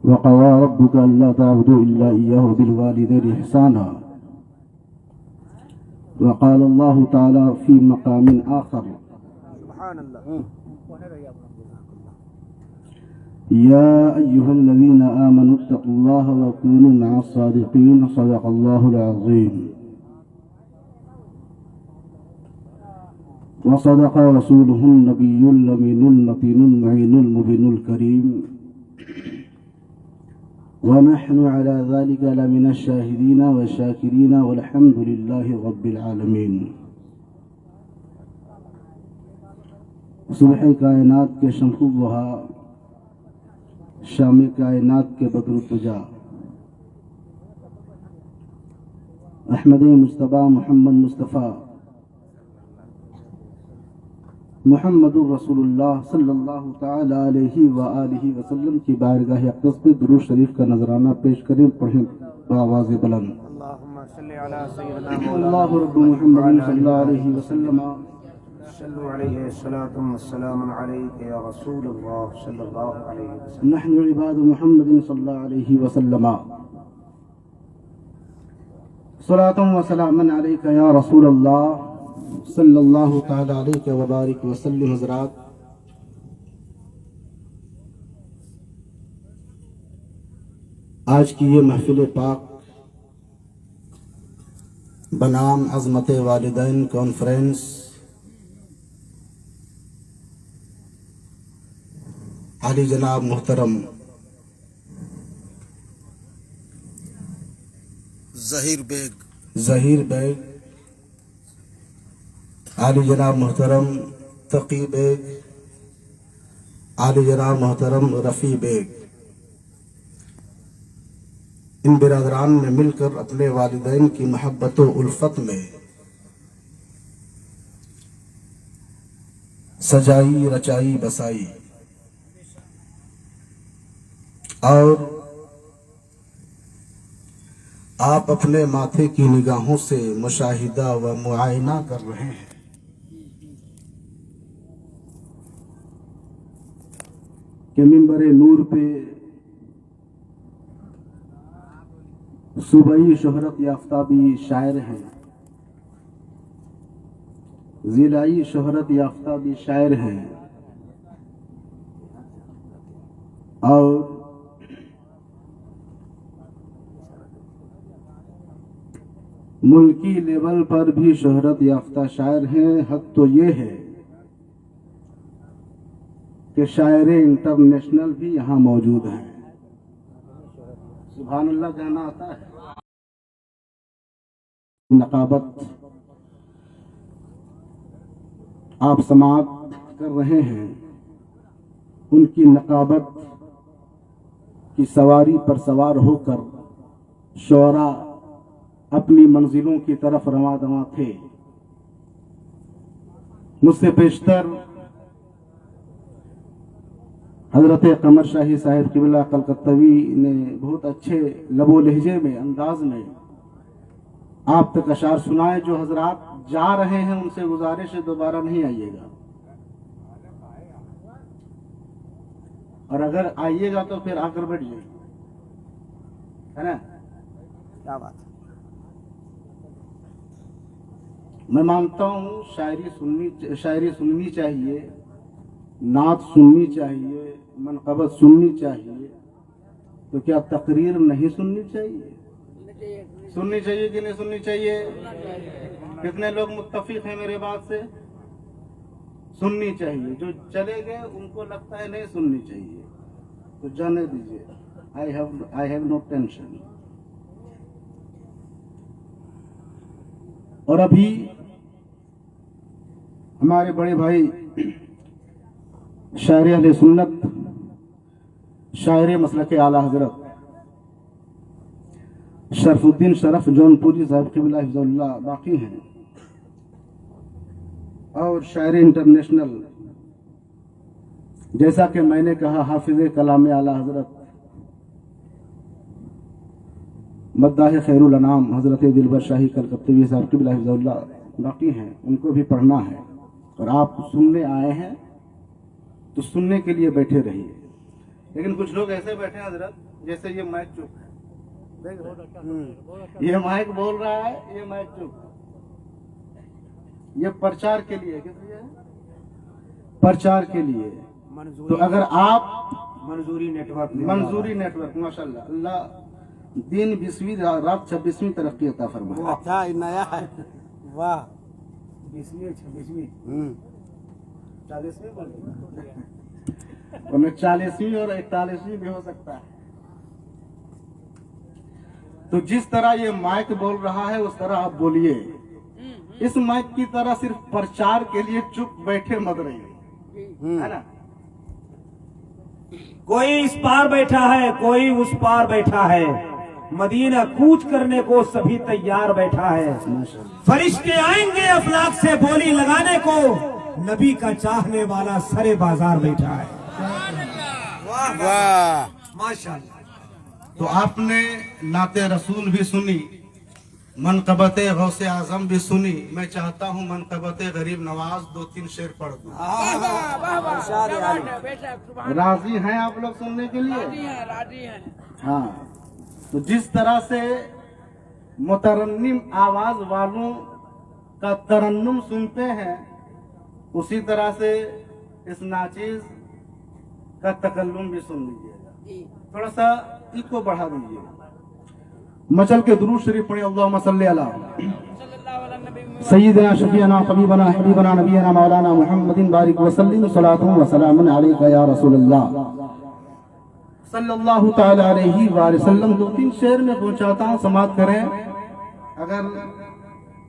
وقضى ربك ألا تعبدوا إلا إياه وبالوالدين إحسانا. وقال الله تعالى في مقام آخر: سبحان الله. يا أيها الذين آمنوا اتقوا الله وكونوا مع الصادقين. صدق الله العظيم. وصدق رسوله النبي الأمين المتين المعين المبين الكريم. ونحن على ذلك لمن الشاهدين والشاكرين والحمد لله رب العالمين. صبح کائنات کے شمس الضحیٰ، شام کائنات کے بدر الدجا، احمد مصطفیٰ محمد مصطفیٰ محمد الرسول اللہ صلی اللہ تعالی علیہ وآلہ وسلم کی بارگاہ اقدس پہ درود شریف کا نذرانہ پیش کریں. پڑھیں بآواز بلند: اللهم صل على سيدنا اللہ رب محمد صلی اللہ علیہ وسلم. صلوا عليه الصلاة والسلام عليك يا رسول الله صلى الله عليه وسلم. نحن عباد محمد صلی اللہ علیہ وسلم. صلاۃ و سلام علیک یا رسول اللہ صلی اللہ تعالی علیہ وبارک وسلم. حضرات، آج کی یہ محفل پاک بنام عظمت والدین کانفرنس علی جناب محترم ظہیر بیگ، علی جناب محترم تقی بیگ، علی جناب محترم رفیع بیگ، ان برادران نے مل کر اپنے والدین کی محبت و الفت میں سجائی رچائی بسائی اور آپ اپنے ماتھے کی نگاہوں سے مشاہدہ و معائنہ کر رہے ہیں کہ منبر نور پہ صوبائی شہرت یافتہ بھی شاعر ہیں، ضلعی شہرت یافتہ بھی شاعر ہیں، اور ملکی لیول پر بھی شہرت یافتہ شاعر ہیں. حق تو یہ ہے کہ شاعر انٹرنیشنل بھی یہاں موجود ہیں. سبحان اللہ کہنا آتا ہے. نقابت آپ سماعت کر رہے ہیں، ان کی نقابت کی سواری پر سوار ہو کر شعراء اپنی منزلوں کی طرف رواں دواں تھے. مجھ سے پیشتر حضرت قمر شاہی صاحب قبلہ کلکتوی نے بہت اچھے لب و لہجے میں انداز میں آپ تک اشعار سنائے. جو حضرات جا رہے ہیں ان سے گزارش ہے دوبارہ نہیں آئیے گا، اور اگر آئیے گا تو پھر آ کر بیٹھ جائیے، ہے نا؟ کیا بات ہے. میں مانتا ہوں شاعری سننی چاہیے، نعت سننی چاہیے، منقبت سننی چاہیے، تو کیا تقریر نہیں سننی چاہیے؟ سننی چاہیے کہ نہیں سننی چاہیے؟ کتنے لوگ متفق ہیں میرے بات سے؟ سننی چاہیے. جو چلے گئے ان کو لگتا ہے نہیں سننی چاہیے تو جانے دیجیے. I have no tension. اور ابھی ہمارے بڑے بھائی شاعر اہل سنت، شاعر مسلک اعلی حضرت شرف الدین شرف جون پوری صاحب قبلہ حفظ اللہ باقی ہیں، اور شاعر انٹرنیشنل جیسا کہ میں نے کہا حافظ کلام اعلی حضرت مداح خیر الانام حضرت دلبر شاہی کلکتوی صاحب قبلہ حفظ اللہ باقی ہیں. ان کو بھی پڑھنا ہے، اور آپ سننے آئے ہیں تو سننے کے لیے بیٹھے رہیے. لیکن کچھ لوگ ایسے بیٹھے ہیں حضرت जैसे ये माइक चुप है, देख रहे हैं? ये माइक बोल रहा है, ये माइक चुप है। ये प्रचार के लिए, किस लिए? प्रचार के लिए। तो अगर आप मंजूरी नेटवर्क मंजूरी नेटवर्क, माशाल्लाह, अल्लाह दिन 20वीं रात 26वीं तरक्की अता फरमाए। अच्छा नया है, वाह। 20वीं 26वीं 40वीं बोल उनमें 40वीं और 41वीं भी हो सकता है। तो जिस तरह ये माइक बोल रहा है उस तरह आप बोलिए। इस माइक की तरह सिर्फ प्रचार के लिए चुप बैठे मत रहिए, है ना? कोई इस पार बैठा है, कोई उस पार बैठा है, मदीना कूच करने को सभी तैयार बैठा है। फरिश्ते आएंगे अफलाक से बोली लगाने को, नबी का चाहने वाला सरे बाजार बैठा है। वाह माशाअल्लाह। तो आपने नाते रसूल भी सुनी, मनकबत गौसे आजम भी सुनी। मैं चाहता हूँ मनकबत गरीब नवाज 2-3 शेर पढ़ दूं। राजी हैं आप लोग सुनने के लिए? राजी हैं। हाँ, तो जिस तरह से मुतरन्निम आवाज वालों का तरन्नुम सुनते हैं, उसी तरह से इस नाचीज का तकल्लुम भी सुन लीजिएगा। थोड़ा सा इको बढ़ा दीजिएगा। मचल के दुरूद शरीफ पढ़े। अल्लाहुम्मा सल्ली अला सय्यिदना शफीअना हबीबना हबीबना नबीना मौलाना मुहम्मदिन बारिक वसल्लिम सलातु व सलामुन अलैका या रसूलल्लाह सल्लल्लाहु तआला अलैहि वसल्लम। 2-3 शेर में पहुंचाता हूं, समाप्त करें। अगर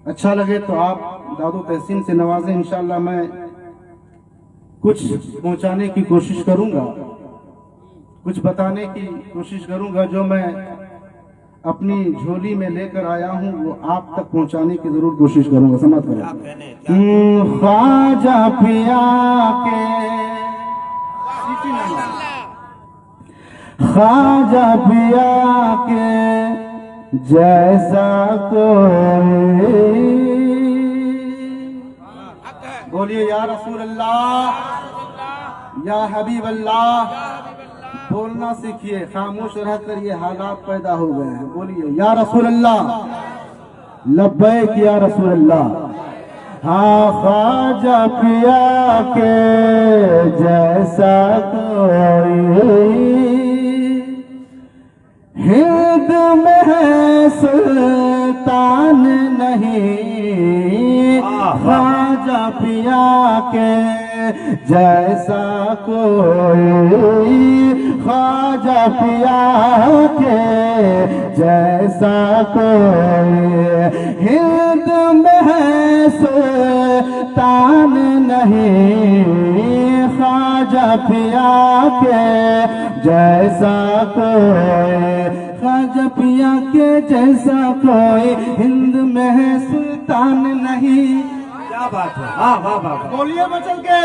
अच्छा लगे तो आप दादू तहसीन से नवाजें। इंशाअल्लाह मैं कुछ पहुंचाने की कोशिश करूंगा, कुछ बताने की कोशिश करूंगा। जो मैं अपनी झोली में लेकर आया हूं वो आप तक पहुंचाने की जरूर कोशिश करूंगा। समझ करें। ख्वाजा पिया के, ख्वाजा पिया के जैसा कोई, बोलिए या रसूल अल्लाह, या हबीब अल्लाह। बोलना सीखिए, खामोश रहकर ये हालात पैदा हो गए हैं। बोलिए या रसूल अल्लाह, लब्बैक या रसूल अल्लाह। हाँ, ख्वाजा पिया के जैसा कोई हिंद में है सुल्तान नहीं, ख्वाजा पिया के जैसा कोई, ख्वाजा पिया के जैसा कोई हिंद में है सुल्तान नहीं, ख्वाजा पिया के जैसा कोई, ख्वाजा पिया के जैसा कोई हिंद में है सुल्तान नहीं। क्या बात है, वाह वाह वाह। बोलिए बचल के।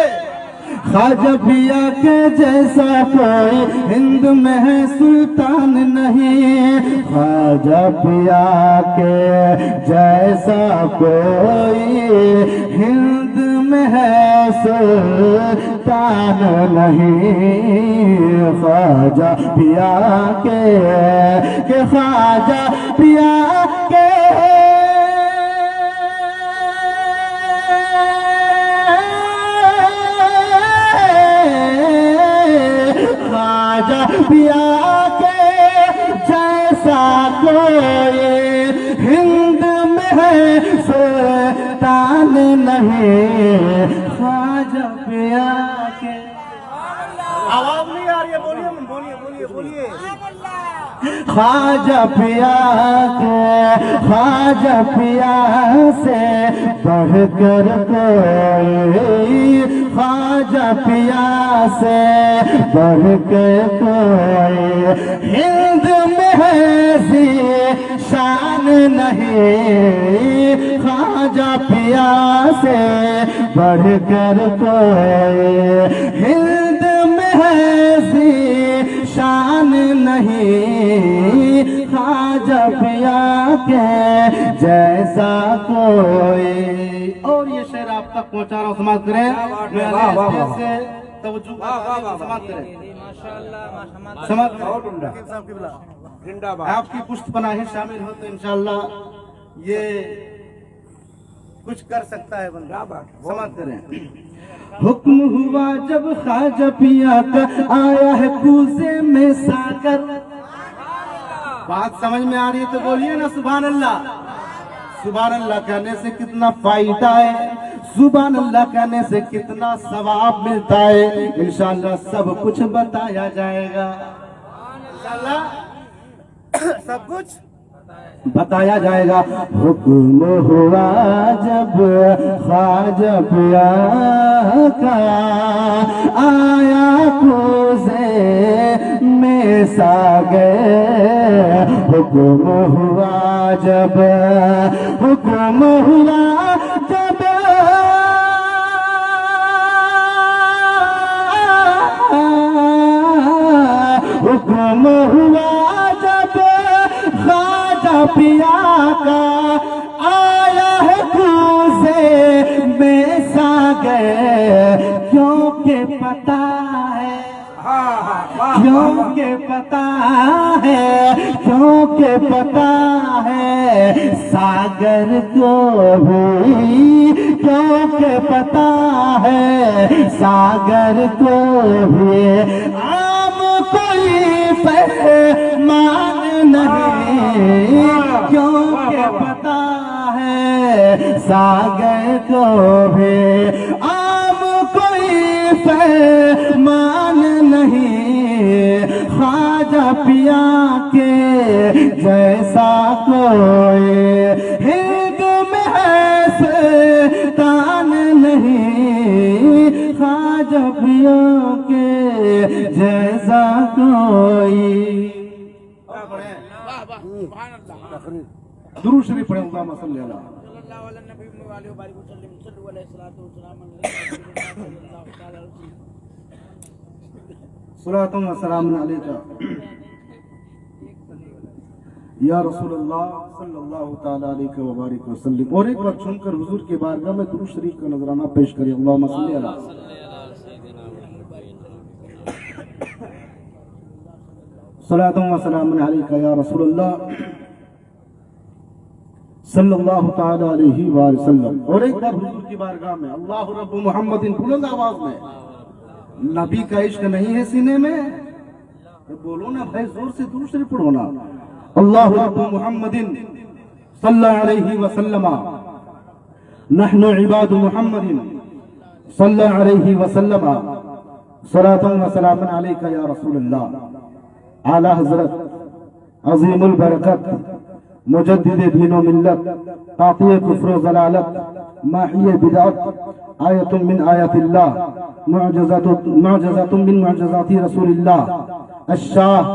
ख्वाजा पिया के जैसा कोई हिंद में है सुल्तान नहीं, ख्वाजा पिया के जैसा कोई हिंद में है सुल्तान नहीं, ख्वाजा पिया के ख्वाजा पिया के ख्वाजा पिया के जैसा कोई हिंद में है सुल्तान नहीं, ख्वाजा पिया के। आवाज नहीं आ रही है, बोलिए बोलिए बोलिए बोलिए। ख्वाजा पिया के, ख्वाजा पिया से बढ़कर कोई, ख्वाजा पिया से बढ़कर कोई हिंद में है शान नहीं, ख्वाजा पिया से बढ़कर कोई हिंद में है शान नहीं, ख्वाजा पिया के जैसा कोई। और ये शेर आप तक पहुंचा रहा हूं, समाज करें। मैं स्टेज से توجہ वाह वाह वाह سماعت کریں माशाल्लाह माशाल्लाह سماعت کریں बहुत उम्दा साहब की बिला जिंदाबाद آپ کی پشت پناہیں شامل ہو تو انشاءاللہ یہ کچھ کر سکتا ہے بندہ سماعت کریں حکم ہوا جب خواجہ پیا کا آیا ہے کوزے میں ساکر بات سمجھ میں آ رہی ہے تو بولیے نا سبحان اللہ سبحان اللہ کہنے سے کتنا فائدہ ہے سبحان اللہ کہنے سے کتنا ثواب ملتا ہے انشاءاللہ سب کچھ بتایا جائے گا انشاءاللہ سب کچھ بتایا جائے گا حکم ہوا جب خواجہ پیا کا آیا کوزے میں ساگر حکم ہوا جب حکم ہوا جب حکم ہوا جب خواجہ پیا کا آیا ہے کوزے میں ساگر کیونکہ پتا ہے کیونکہ پتا ہے کیونکہ پتا ہے ساگر کو بھی کیونکہ پتا ہے ساگر کو بھی عام کوئی فرمان نہیں کیونکہ پتا ہے ساگر کو بھی عام کوئی فرمان نہیں خواجہ پیا کے جیسا کوئی ہند میں ہے سلطان نہیں خواجہ پیا کے جیسا کوئی درود شریف پڑھیں اللہم صلی اللہ صلاۃ و سلام علیکہ یا رسول اللہ صلی اللہ تعالی علیہ وبارک وسلم اور ایک بار چھن کر حضور کی بارگاہ میں درود شریف کا نذرانہ پیش کریں اللہم صلی اللہ صلاۃ و سلام علیکہ یا رسول اللہ صلی اللہ تعالی علیہ وآلہ وسلم اور ایک بار حضور کی بارگاہ میں اللہ رب محمد بلند آواز میں نبی کا عشق نہیں ہے سینے میں بولو نا بھائی زور سے درود شریف پڑھو نا اللہ رب محمد صلی اللہ علیہ وسلم نحن عباد محمد صلی اللہ علیہ وسلم صلاۃ و سلام علیکہ یا رسول اللہ اعلی حضرت عظیم البرکت مجدد دین و ملت قاطع کفر و ضلالت ماحی بدعت آیت من آیات اللہ معجزات من معجزات رسول اللہ الشاہ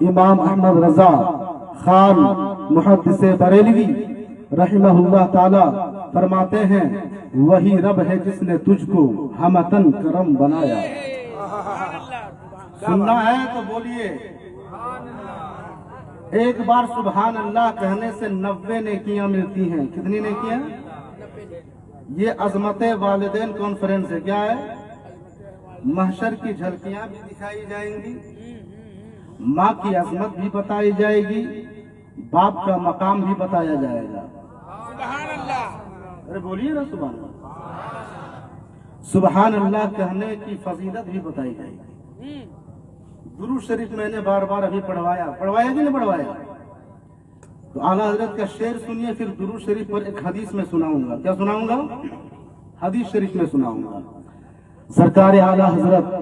امام احمد رضا خان محدث بریلوی رحمہ اللہ تعالی فرماتے ہیں وہی رب ہے جس نے تجھ کو ہمتن کرم بنایا سننا ہے تو بولیے ایک بار سبحان اللہ کہنے سے 90 نیکیاں ملتی ہیں کتنی نیکیاں یہ عظمت والدین کانفرنس ہے کیا ہے محشر کی جھلکیاں بھی دکھائی جائیں گی ماں کی عظمت بھی بتائی جائے گی باپ کا مقام بھی بتایا جائے گا ارے بولیے نا سبحان اللہ سبحان اللہ کہنے کی فضیلت بھی بتائی جائے گی درود شریف میں نے بار بار ابھی پڑھوایا کہ نہیں پڑھوایا تو اعلیٰ حضرت کا شعر سنیے پھر درود شریف پر ایک حدیث میں سناؤں گا کیا سناؤں گا حدیث شریف میں سناؤں گا سرکار اعلیٰ حضرت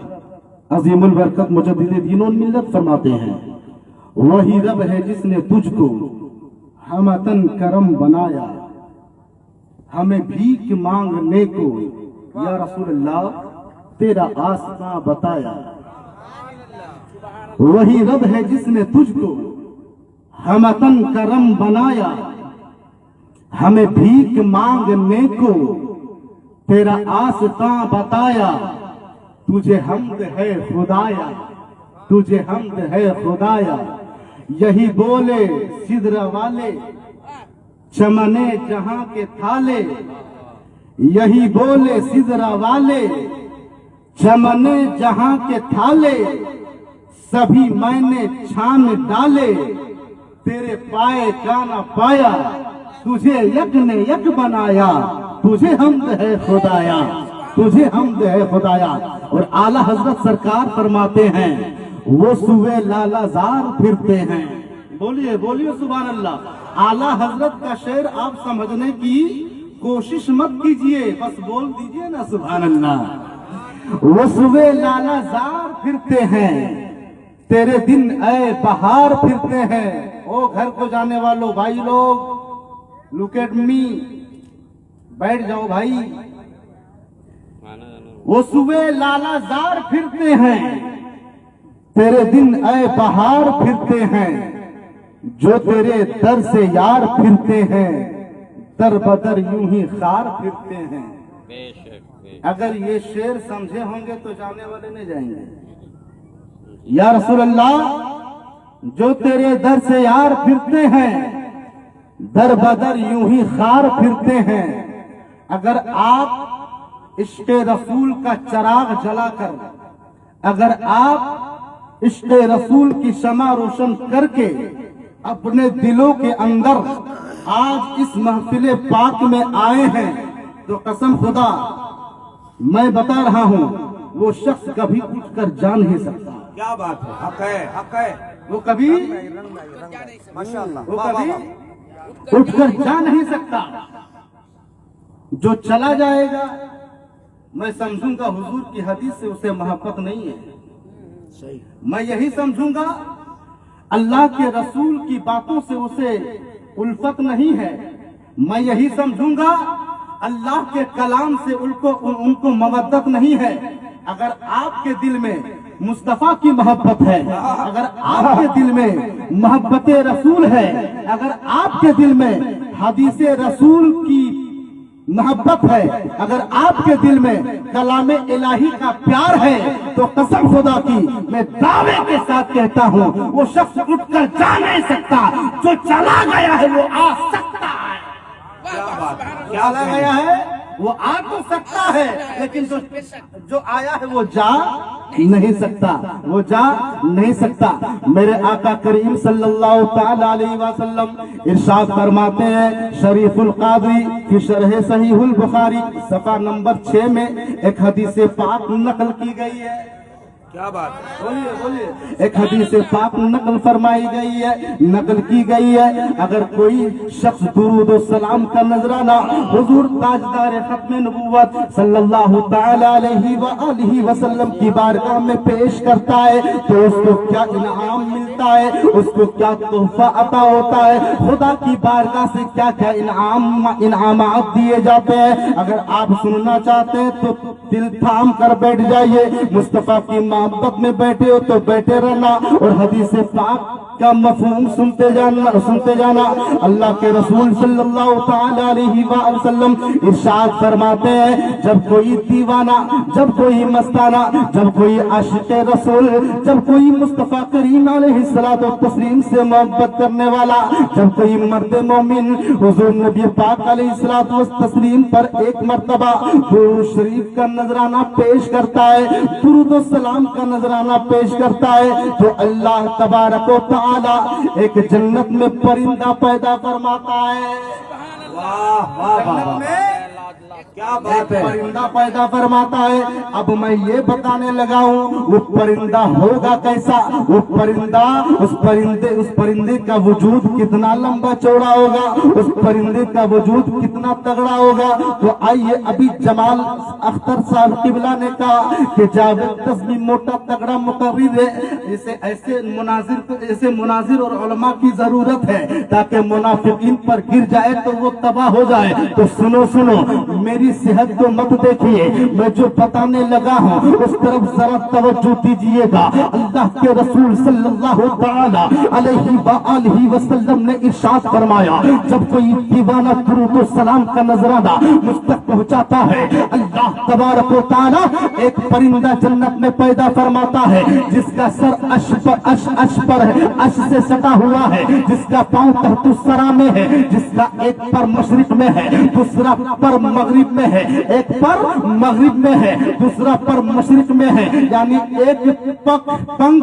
عظیم البرکت مجدد دین و ملت فرماتے ہیں وہی رب ہے جس نے تجھ کو ہمتن کرم بنایا ہمیں بھیک مانگنے کو یا رسول اللہ تیرا آسماں بتایا وہی رب ہے جس نے تجھ کو ہمتن کرم بنایا ہمیں بھیک مانگنے کو تیرا آسماں بتایا تجھے حمد ہے خدایا تجھے حمد ہے خدایا یہی بولے سدرہ والے چمنے جہاں کے تھالے یہی بولے سدرہ والے चमने जहां के थाले सभी मैंने छान डाले, तेरे पाए का न पाया, तुझे यक ने यक बनाया, तुझे हमद है खुदाया, तुझे हमद है खुदाया। और आला हजरत सरकार फरमाते हैं वो सुबह लालाजार फिरते हैं। बोलिए बोलिए सुभान अल्लाह। आला हजरत का शेर आप समझने की कोशिश मत कीजिए, बस बोल दीजिए ना सुभान अल्लाह। वो सुबह लालाजार फिरते हैं, तेरे दिन ऐ बहार फिरते हैं। ओ घर को जाने वालों भाई लोग, लुक एट मी, बैठ जाओ भाई। वो सुबह लालाजार फिरते हैं, तेरे दिन ऐ बहार फिरते हैं, जो तेरे दर से यार फिरते हैं, दर बदर यूं ही खार फिरते हैं। अगर ये शेर समझे होंगे तो जाने वाले नहीं जाएंगे। या रसूल अल्लाह, जो तेरे दर से यार फिरते हैं, दर बदर यूं ही खार फिरते हैं। अगर आप इश्क़ रसूल का चिराग जलाकर, अगर आप इश्क़ रसूल की शमा रोशन करके अपने दिलों के अंदर आज इस महफिल पाक में आए हैं, तो कसम खुदा मैं बता रहा हूं, वो शख्स कभी उठकर जा नहीं सकता। क्या बात है, हक है, हक है। वो कभी माशाअल्लाह, वो कभी उठकर जा नहीं सकता। जो चला जाएगा मैं समझूंगा हुजूर की हदीस से उसे मोहब्बत नहीं है। सही, मैं यही समझूंगा अल्लाह के रसूल की बातों से उसे उल्फत नहीं है। मैं यही समझूंगा अल्लाह के कलाम से उनको मवद्दत नहीं है। अगर आपके दिल में मुस्तफा की मोहब्बत है, अगर आपके दिल में मोहब्बत रसूल है, अगर आपके दिल में हदीस रसूल की मोहब्बत है, अगर आपके दिल में कलाम इलाही का प्यार है, तो कसम खुदा की मैं दावे के साथ कहता हूँ वो शख्स उठकर जा नहीं सकता। जो चला गया है वो आ सकता है। क्या बात है, क्या चला गया है वो आ तो सकता है, लेकिन जो आया है वो जा नहीं सकता, वो जा नहीं सकता। मेरे आका करीम सल्लल्लाहु ताला अलैहि वसल्लम इरशाद फरमाते हैं, शरीफुल कादरी की शरह सहीहुल बुखारी सफा नंबर 6 में एक हदीस पाक नकल की गई है। क्या बात है, बोलिए बोलिए। एक हदीस पाक नकल फरमाई गई है, नकल की गई है। अगर कोई शख्स दुरूद और सलाम का नजराना हुजूर ताजदार खत्म नबुव्वत सल्लल्लाहु ताला अलैहि व आलिहि वसल्लम की बारगाह में पेश करता है, तो उसको क्या इनाम मिलता है, उसको क्या तोहफा अता होता है, खुदा की बारगाह से क्या क्या इनामात दिए जाते हैं। अगर आप सुनना चाहते हैं तो दिल थाम कर बैठ जाइए। मुस्तफा की मोहब्बत में बैठे हो तो बैठे रहना और हदीस पाक का मफहूम सुनते जाना। अल्लाह के रसूल सल्लल्लाहु ताला अलैहि वसल्लम इरशाद फरमाते हैं, जब कोई दीवाना, जब कोई मस्ताना, जब कोई आशिक रसूल, जब कोई मुस्तफा करीम अलैहिस्सलातु वस्सलाम से मोहब्बत करने वाला, जब कोई मर्द मोमिन हुजूर नबी पाक अलैहिस्सलातु वस्सलाम पर एक मर्तबा दुरूद शरीफ का नजराना पेश करता है, दुरूद सलाम का नजराना पेश करता है, तो अल्लाह तबारक व तआला एक जन्नत में परिंदा पैदा फरमाता है। वाह वाह वाह, क्या बात है, परिंदा पैदा फरमाता है। अब मैं ये बताने लगा हूँ वो परिंदा होगा कैसा, वो परिंदा, उस परिंदे का वजूद कितना लंबा चौड़ा होगा, उस परिंदे का वजूद कितना तगड़ा होगा। तो आइए, अभी जमाल अख्तर साहब किबला ने कहा कि जावेद तस्मी मोटा तगड़ा मुकर्रिर है, ऐसे मुनाजिर और उलमा की जरूरत है ताकि मुनाफिकीन पर गिर जाए तो वो तबाह हो जाए। तो सुनो मेरी सेहत को मत देखिए, मैं जो बताने लगा हूँ उस तरफ जरा तवज्जो दीजिएगा। अल्लाह के रसूल सल्लल्लाहु ताला अलैहि वसल्लम ने इरशाद फरमाया, जब कोई दीवाना दुरूद व सलाम का नजराना मुझ तक पहुँचाता है, अल्लाह तबारक व तआला एक परिंदा जन्नत में पैदा फरमाता है जिसका सर सर अश पर है, अश से सटा हुआ है, जिसका पांव तहतुस्सरा में है, जिसका एक पर मशरिक में है, दूसरा पर मगरिब में है, एक पर मगरिब में है, दूसरा पर मशरिक में है, यानी एक पंख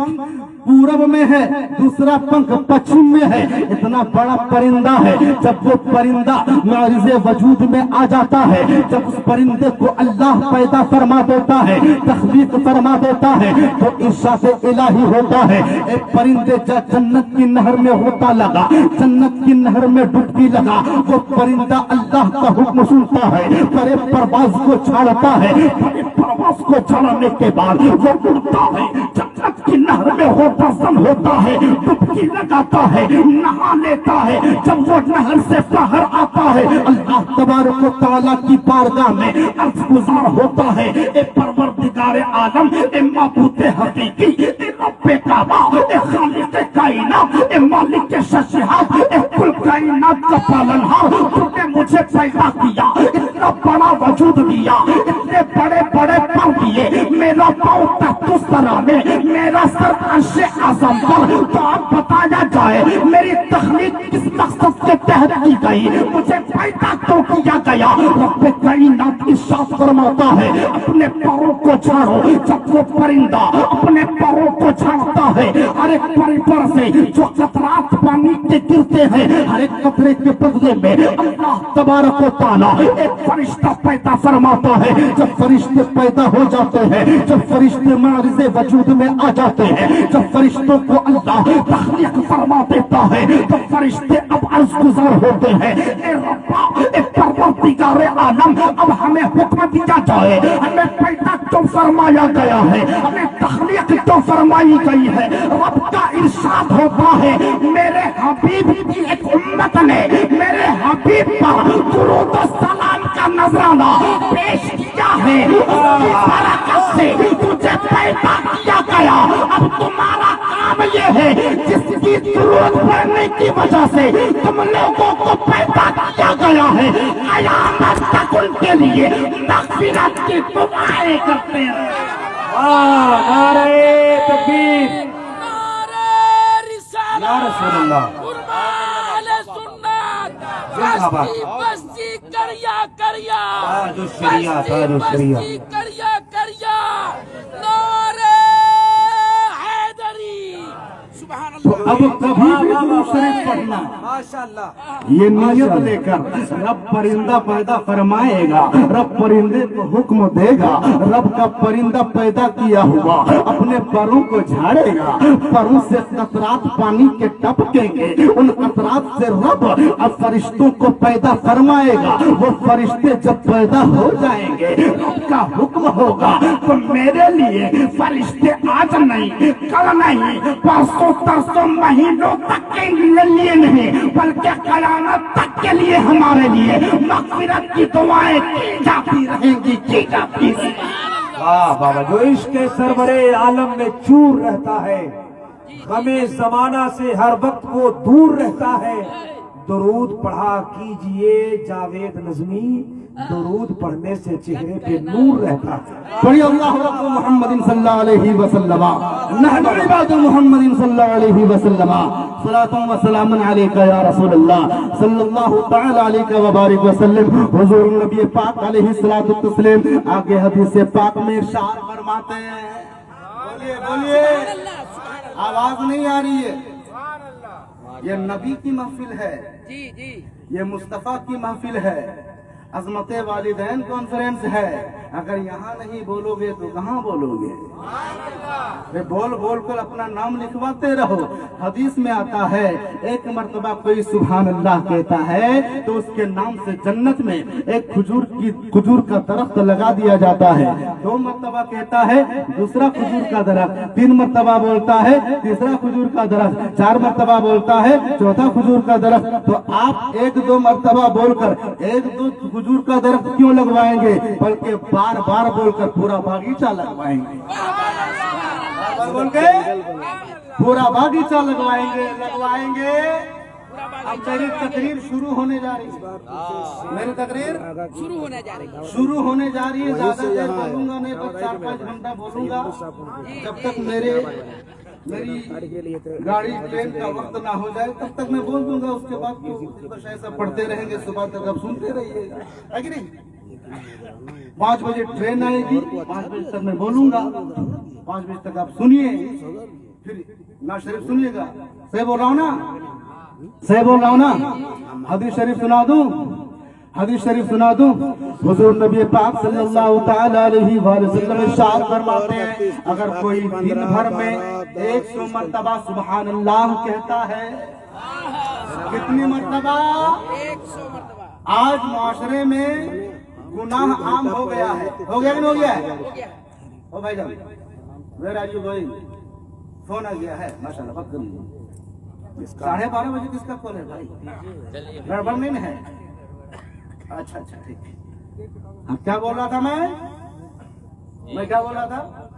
पूरब में है, दूसरा पंख पश्चिम में है। इतना बड़ा परिंदा है। जब वो परिंदा मारिज़े वजूद में आ जाता है, जब उस परिंदे को अल्लाह पैदा फरमा देता है, तख्लीक फरमा देता है, तो इरशाद इलाही होता है। एक परिंदे जन्नत की नहर में होता लगा, जन्नत की नहर में डुबकी लगा, वो परिंदा अल्लाह का हुक्म सुनता है, बड़े परवाज को छाड़ता है, बड़े परवाज को छाड़ने के बाद वो उड़ता है, जन्नत की नहर में होता होता है, डुबकी लगाता है, नहा लेता है। जब वो नहर से बाहर आता है, अल्लाह तबारक व तआला की बारगाह में अर्ज़ गुज़ार होता है, ए परवरदिगार आलम, ए माबूद हकीकी, ए रब्बे काबा, ए खालिक कायनात, ए मालिक शशिहात, ए कुल कायनात का पालनहार, तूने मुझे पैदा किया, इतना बड़ा वजूद दिया, इतने बड़े बड़े पाँव दिए, मेरा पाँव तख्तुस्सरा में, मेरा सर अर्श आज़म पर। तो आप बताया जाए मेरी तख्लीक किस मकसद के तहत की गई, मुझे पैदा तो किया गया। रब्बे कायनात इरशाद फरमाता है, अपने पैरों को छाड़ो। जब वो परिंदा अपने पैरों को छाड़ता है, हर एक परिपर से जो कतरात पानी के गिरते हैं, हर एक कतरे के बदले में अल्लाह तबारक व तआला एक फरिश्ता पैदा फरमाता है। जब फरिश्ते पैदा हो जाते हैं, जब फरिश्ते मारिज़े वजूद में आ जाते हैं, जब फरिश्तों को अल्लाह तख्लीक फरमा देता है, तो फरिश्ते अब अर्ज़ गुज़ार होते हैं, ए रब्बा, ए परवरदिगार आलम, अब हमें हुक्म दिया जाए, हमें पैदा क्यों फरमाया गया है, हमें तख्लीक क्यों फरमाई गई है। रब का इरशाद होता है, मेरे हबीब की एक उम्मत ने मेरे हबीब पर दुरूद व सलाम का नजराना पेश किया है, उसकी बरकत से तुझे पैदा किया गया। अब तुम्हारा काम ये है, जिसकी दुरूद पढ़ने की वजह से तुम लोगों को पैदा किया गया है, कयामत तक उनके लिए मग़फ़िरत की दुआएं करते हैं। नारे तकबीर, या रसूलल्लाह, जिंदाबाद। बस्ती करिया करिया, ताजुश शरिया, ताजुश शरिया। बस्ती करिया करिया, नारे हैदरी, सुभान तो अल्लाह। अब कभी भी दुरूद शरीफ पढ़ना, माशाअल्लाह। ये नियत लेकर रब परिंदा पैदा फरमाएगा, रब परिंदे को हुक्म देगा। रब का परिंदा पैदा किया हुआ अपने परों को झाड़ेगा, परों से कतरात पानी के टपकेंगे, उन कतरात से रब अब फरिश्तों को पैदा फरमाएगा। वो फरिश्ते जब पैदा हो जाएंगे, रब का हुक्म होगा, तो मेरे लिए फरिश्ते आज नहीं, कल नहीं, परसों तरसों महीनों तक के लिए नहीं, बल्कि क़यामत तक के लिए हमारे लिए मग़फ़िरत की दुआएं की जाती रहेंगी, की जाती रहेंगी। वाह बाबा, जो इश्क़ सरवरे आलम में चूर रहता है, हमें जमाना से हर वक्त वो दूर रहता है। दुरूद पढ़ा कीजिए जावेद नज़मी, दुरूद पढ़ने से चेहरे पे नूर रहता है। पढ़िए अल्लाहु रब्बु मुहम्मदिन सल्लल्लाहु अलैहि वसल्लम, नहनु इबादु मुहम्मदिन सल्लल्लाहु अलैहि वसल्लम, सलातुन व सलामुन अलैका या रसूलल्लाह सल्लल्लाहु तआला अलैहि व बारिक वसल्लम। हुजूर नबी पाक अलैहि सलातु तस्लीम आगे हदीस पाक में इरशाद फरमाते हैं, बोलिए बोलिए, आवाज नहीं आ रही है। ये नबी की महफिल है, जी जी, ये मुस्तफा की महफिल है, अज़मते वालिदैन कॉन्फ्रेंस है। अगर यहाँ नहीं बोलोगे तो कहाँ बोलोगे? वे बोल बोल कर अपना नाम लिखवाते रहो। हदीस में आता है, एक मर्तबा कोई सुभान अल्लाह कहता है तो उसके नाम से जन्नत में एक खजूर का दरख्त लगा दिया जाता है। 2 मर्तबा कहता है दूसरा खजूर का दरख्त, 3 मर्तबा बोलता है तीसरा खजूर का दरख्त, 4 मर्तबा बोलता है चौथा खजूर का दरख्त। तो आप 1-2 मर्तबा बोलकर 1-2 खजूर का दरख्त क्यों लगवाएंगे, बल्कि बार बार बोलकर पूरा बागीचा लगवाएंगे, बोल के पूरा बागीचा लगवाएंगे। अब मेरी तकरीर शुरू होने जा रही है, मेरी तकरीर शुरू होने जा रही है। शुरू होने जा रही है। ज्यादा देर बोलूंगा नहीं, बस 4-5 घंटा बोलूंगा, जब तक मेरे मेरी गाड़ी ट्रेन का वक्त ना हो जाए तब तक मैं बोल दूंगा, उसके बाद तो बस ऐसा पढ़ते रहेंगे, सुबह तक अब सुनते रहिएगा, है कि नहीं? 5 बजे ट्रेन आएगी, 5 बजे तक मैं बोलूंगा, 5 बजे तक आप सुनिए, फिर ना शरीफ सुनिएगा। सही बोल रहा हूँ ना? सही बोल रहा हूँ ना? हदीस शरीफ सुना दूं? हदीस शरीफ सुना दूं? हुजूर नबी पाक सल्लल्लाहु ताला अलैहि वसल्लम इरशाद फरमाते हैं, अगर कोई दिन भर में 100 मर्तबा सुभान अल्लाह कहता है, कितनी मर्तबा? 100 मरतबा आज माशरे में गुनाह आम हो गया है, हो गया कि नहीं हो गया है? हो गया। ओ भाईजान, where are you going? Phone आ गया है, माशाल्लाह, बात कर लीजिए। 12:30 बजे किसका कॉल है भाई? गड़बड़ नहीं है? अच्छा अच्छा, ठीक है। हाँ, क्या बोल रहा था मैं क्या बोल रहा था?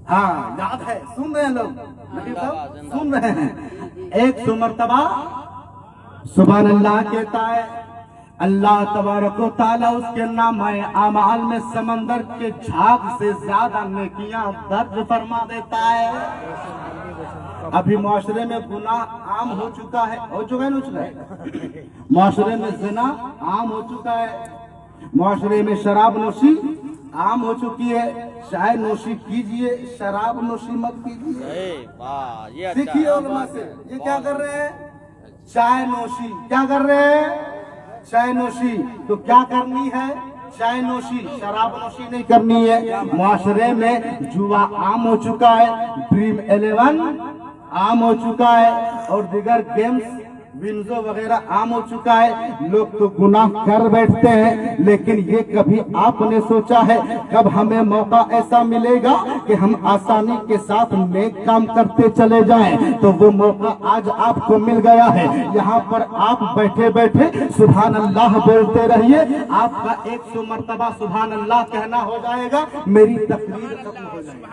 हाँ, याद है, सुन रहे हैं लोग, नबी साहब सुन रहे हैं। 100 मर्तबा सुभान अल्लाह कहता है, अल्लाह तबारक व तआला उसके नामे अमाल में समंदर के झाग से ज्यादा नेकियां दर्ज फरमा देता है। अभी मुआशरे में गुनाह आम हो चुका है, हो चुका है, मुआशरे में जिना आम हो चुका है, मुआशरे में शराब नोशी आम हो चुकी है। चाय नोशी कीजिए, शराब नोशी मत कीजिए। सीखिए उलमा से, ये क्या कर रहे हैं? चाय नोशी, क्या कर रहे हैं? चाय नोशी। तो क्या करनी है? चाय नोशी, शराब नोशी नहीं करनी है। मुआशरे में जुआ आम हो चुका है, ड्रीम 11 आम हो चुका है, और दीगर गेम्स विंजो वगैरह आम हो चुका है। लोग तो गुनाह कर बैठते हैं, लेकिन ये कभी आपने सोचा है कब हमें मौका ऐसा मिलेगा कि हम आसानी के साथ नेक काम करते चले जाएं? तो वो मौका आज आपको मिल गया है। यहाँ पर आप बैठे बैठे सुभान अल्लाह बोलते रहिए, आपका 100 मर्तबा सुभान अल्लाह कहना हो जाएगा, मेरी तकरीर खत्म हो जाएगी।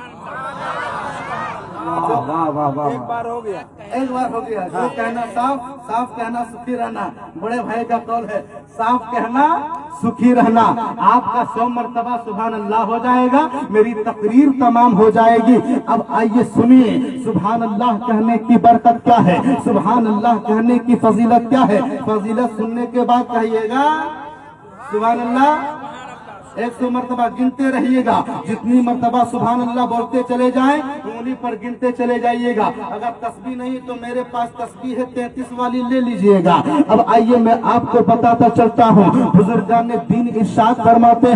वाह वाह वाह वाह, एक बार हो गया। एक बार हो गया। जो कहना साफ साफ कहना, सुखी रहना। बड़े भाई का कौल है, साफ कहना सुखी रहना। आपका 100 मर्तबा सुभान अल्लाह हो जाएगा, मेरी तकरीर तमाम हो जाएगी। अब आइए सुनिए, सुभान अल्लाह कहने की बरकत क्या है, सुभान अल्लाह कहने की फजीलत क्या है। फजीलत सुनने के बाद कहिएगा सुभान अल्लाह 100 मर्तबा गिनते रहिएगा। जितनी मर्तबा सुभान अल्लाह बोलते चले जाएं, उंगली पर गिनते चले जाइएगा। अगर तस्बीह नहीं तो मेरे पास तस्बीह है 33 वाली, ले लीजिएगा। अब आइए मैं आपको बताता चलता हूँ। बुजुर्गान दीन इरशाद फरमाते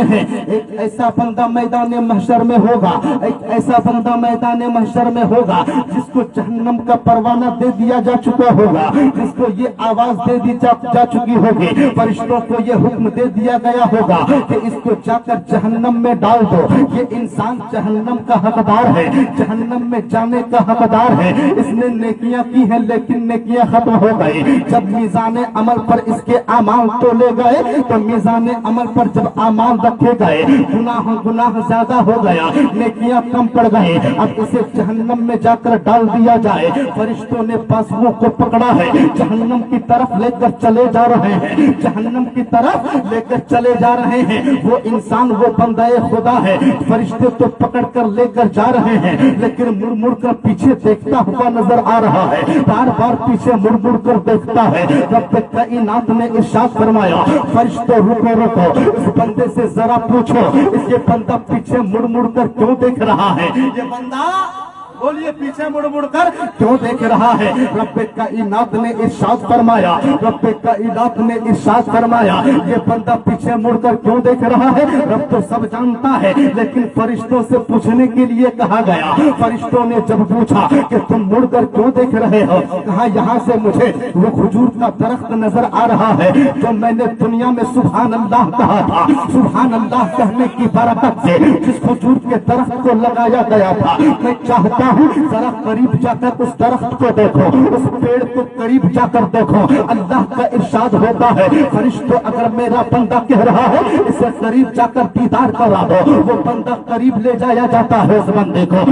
हैं, एक ऐसा बंदा मैदान महशर में होगा, एक ऐसा बंदा मैदान महशर में होगा जिसको जहन्नम का परवाना दे दिया जा चुका होगा, जिसको ये आवाज दे दी जा चुकी होगी, फरिश्तों को ये हुक्म दे दिया गया होगा कि इसको जाकर जहन्नम में डाल दो। ये इंसान जहन्नम का हकदार है, जहन्नम में जाने का हकदार है। इसने नेकियां की है लेकिन नेकियां खत्म हो गई। जब मीज़ान अमल पर इसके अमाल तोले गए तो मीज़ान अमल पर जब अमाल रखे गए, गुनाह ज्यादा हो गया, नेकियां कम पड़ गए। अब इसे जहन्नम में जाकर डाल दिया जाए। फरिश्तों ने पासों को पकड़ा है, जहन्नम की तरफ लेकर चले जा रहे हैं, जहन्नम की तरफ लेकर चले जा रहे हैं। वो इंसान, वो बंदाए खुदा है, फरिश्ते तो पकड़ कर लेकर जा रहे हैं, लेकिन मुड़ मुड़ कर पीछे देखता हुआ नजर आ रहा है, बार बार पीछे मुड़ मुड़ कर देखता है। रब कायनात ने इरशाद फरमाया, फरिश्तों रुको रुको, इस बंदे से जरा पूछो, ये बंदा पीछे मुड़ मुड़ कर क्यों देख रहा है? ये बंदा बोलिए पीछे मुड़ मुड़ कर क्यों देख रहा है? रब कायनात ने इरशाद फरमाया, ये बंदा पीछे मुड़कर क्यों देख रहा है? रब तो सब जानता है, लेकिन फरिश्तों से पूछने के लिए कहा गया। फरिश्तों ने जब पूछा कि तुम मुड़कर क्यों देख रहे हो, कहा यहाँ से मुझे वो खजूर का दरख्त नजर आ रहा है जो मैंने दुनिया में सुभान अल्लाह कहा था। सुभान अल्लाह कहने की बरकत से जिस खजूर के दरख्त को लगाया गया था, मैं चाहता رہا ہوں ذرا قریب جا کر اس درخت کو دیکھو, اس پیڑ کو قریب جا کر دیکھو. اللہ کا ارشاد ہوتا ہے فرشتوں اگر میرا بندہ کہہ رہا ہے اسے قریب جا کر دیدار کرا دو, وہ بندہ قریب لے جایا جاتا ہے اس بندے کو.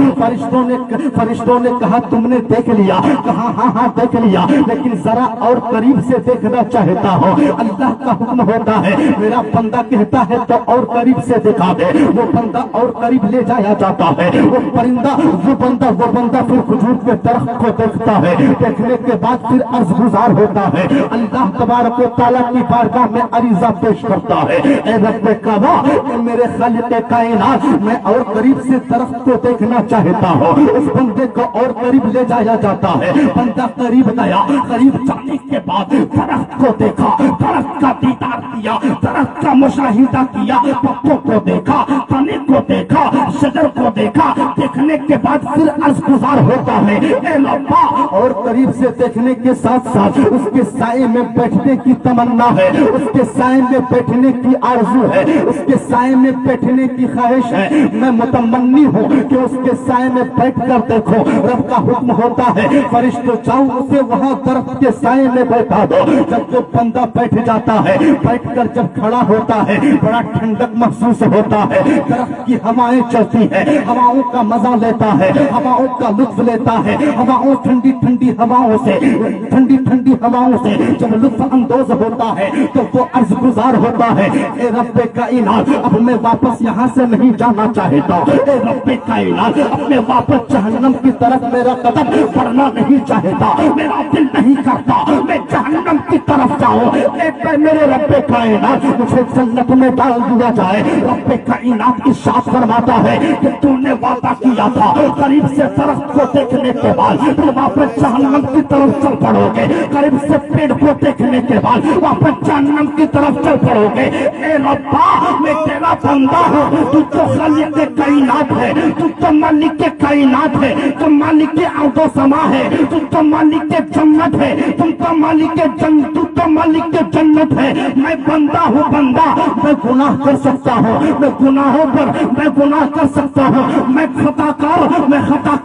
فرشتوں نے کہا تم نے دیکھ لیا؟ کہا ہاں دیکھ لیا, لیکن ذرا اور قریب سے دیکھنا چاہتا ہو. اللہ کا حکم ہوتا ہے میرا بندہ کہتا ہے تو اور قریب سے دکھا دے, وہ بندہ اور قریب لے جایا جاتا ہے. وہ بندہ پھر کھجور کے درخت کو دیکھتا ہے, دیکھنے کے بعد پھر عرض گزار ہوتا ہے, اللہ تبارک و تعالیٰ کی بارگاہ میں عریضہ پیش کرتا ہے, اے رب کعبہ اے میرے خالق کائنات میں اور قریب سے درخت کو دیکھنا چاہتا ہوں. اس بندے کو اور قریب لے جایا جاتا ہے. بندہ قریب گیا, قریب جانے کے بعد درخت کو دیکھا, درخت کا دیدار کیا, درخت کا مشاہدہ کیا, پتوں کو دیکھا, تنے کو دیکھا, شجر کو دیکھا. دیکھنے کے بعد پھر عرض گزار ہوتا ہے اے ربا, اور قریب سے دیکھنے کے ساتھ ساتھ اس کے سائے میں بیٹھنے کی تمنا ہے, اس کے سائے میں بیٹھنے کی آرزو ہے, اس کے سائے میں بیٹھنے کی خواہش ہے. میں متمنی ہوں کہ اس کے سائے میں بیٹھ کر دیکھو. رب کا حکم ہوتا ہے فرشتوں جاؤ اسے وہاں درخت کے سائے میں بیٹھا دو. جب وہ بندہ بیٹھ جاتا ہے, بیٹھ کر جب کھڑا ہوتا ہے بڑا ٹھنڈک محسوس ہوتا ہے. درخت کی ہوائیں چلتی ہے, ہواؤں کا مزہ لیتا ہے, ہواؤں کا لطف لیتا ہے. ہواؤں ٹھنڈی ٹھنڈی ہواؤں سے جب لطف اندوز ہوتا ہے تو وہ عرض گزار ہوتا ہے اے رب کائنات اب میں واپس یہاں سے نہیں جانا چاہتا. اے رب کائنات اب میں واپس جہنم کی طرف میرا قدم بڑھنا نہیں چاہتا, میرا دل نہیں کرتا میں جہنم کی طرف جاؤں. اے میرے رب کائنات مجھے جنت میں ڈال دیا جائے. رب کائنات ارشاد فرماتا ہے کہ تو نے وعدہ کیا تھا قریب سے درخت کو دیکھنے کے بعد پھر واپس جہنم کی طرف چل پڑو گے, قریب سے پیڑ کو دیکھنے کے بعد واپس جہنم کی طرف چل پڑو گے. اے ربا میں تیرا بندہ ہوں, تو تو خالق کائنات ہے, تو تو مالک کائنات ہے, تو مالک ارض و سما ہے, تو تو مالک جنت ہے, تم تو مالک جنت ہے. میں بندہ ہوں, بندہ میں گناہ کر سکتا ہوں, میں گناہوں پر میں گناہ کر سکتا ہوں, میں خطا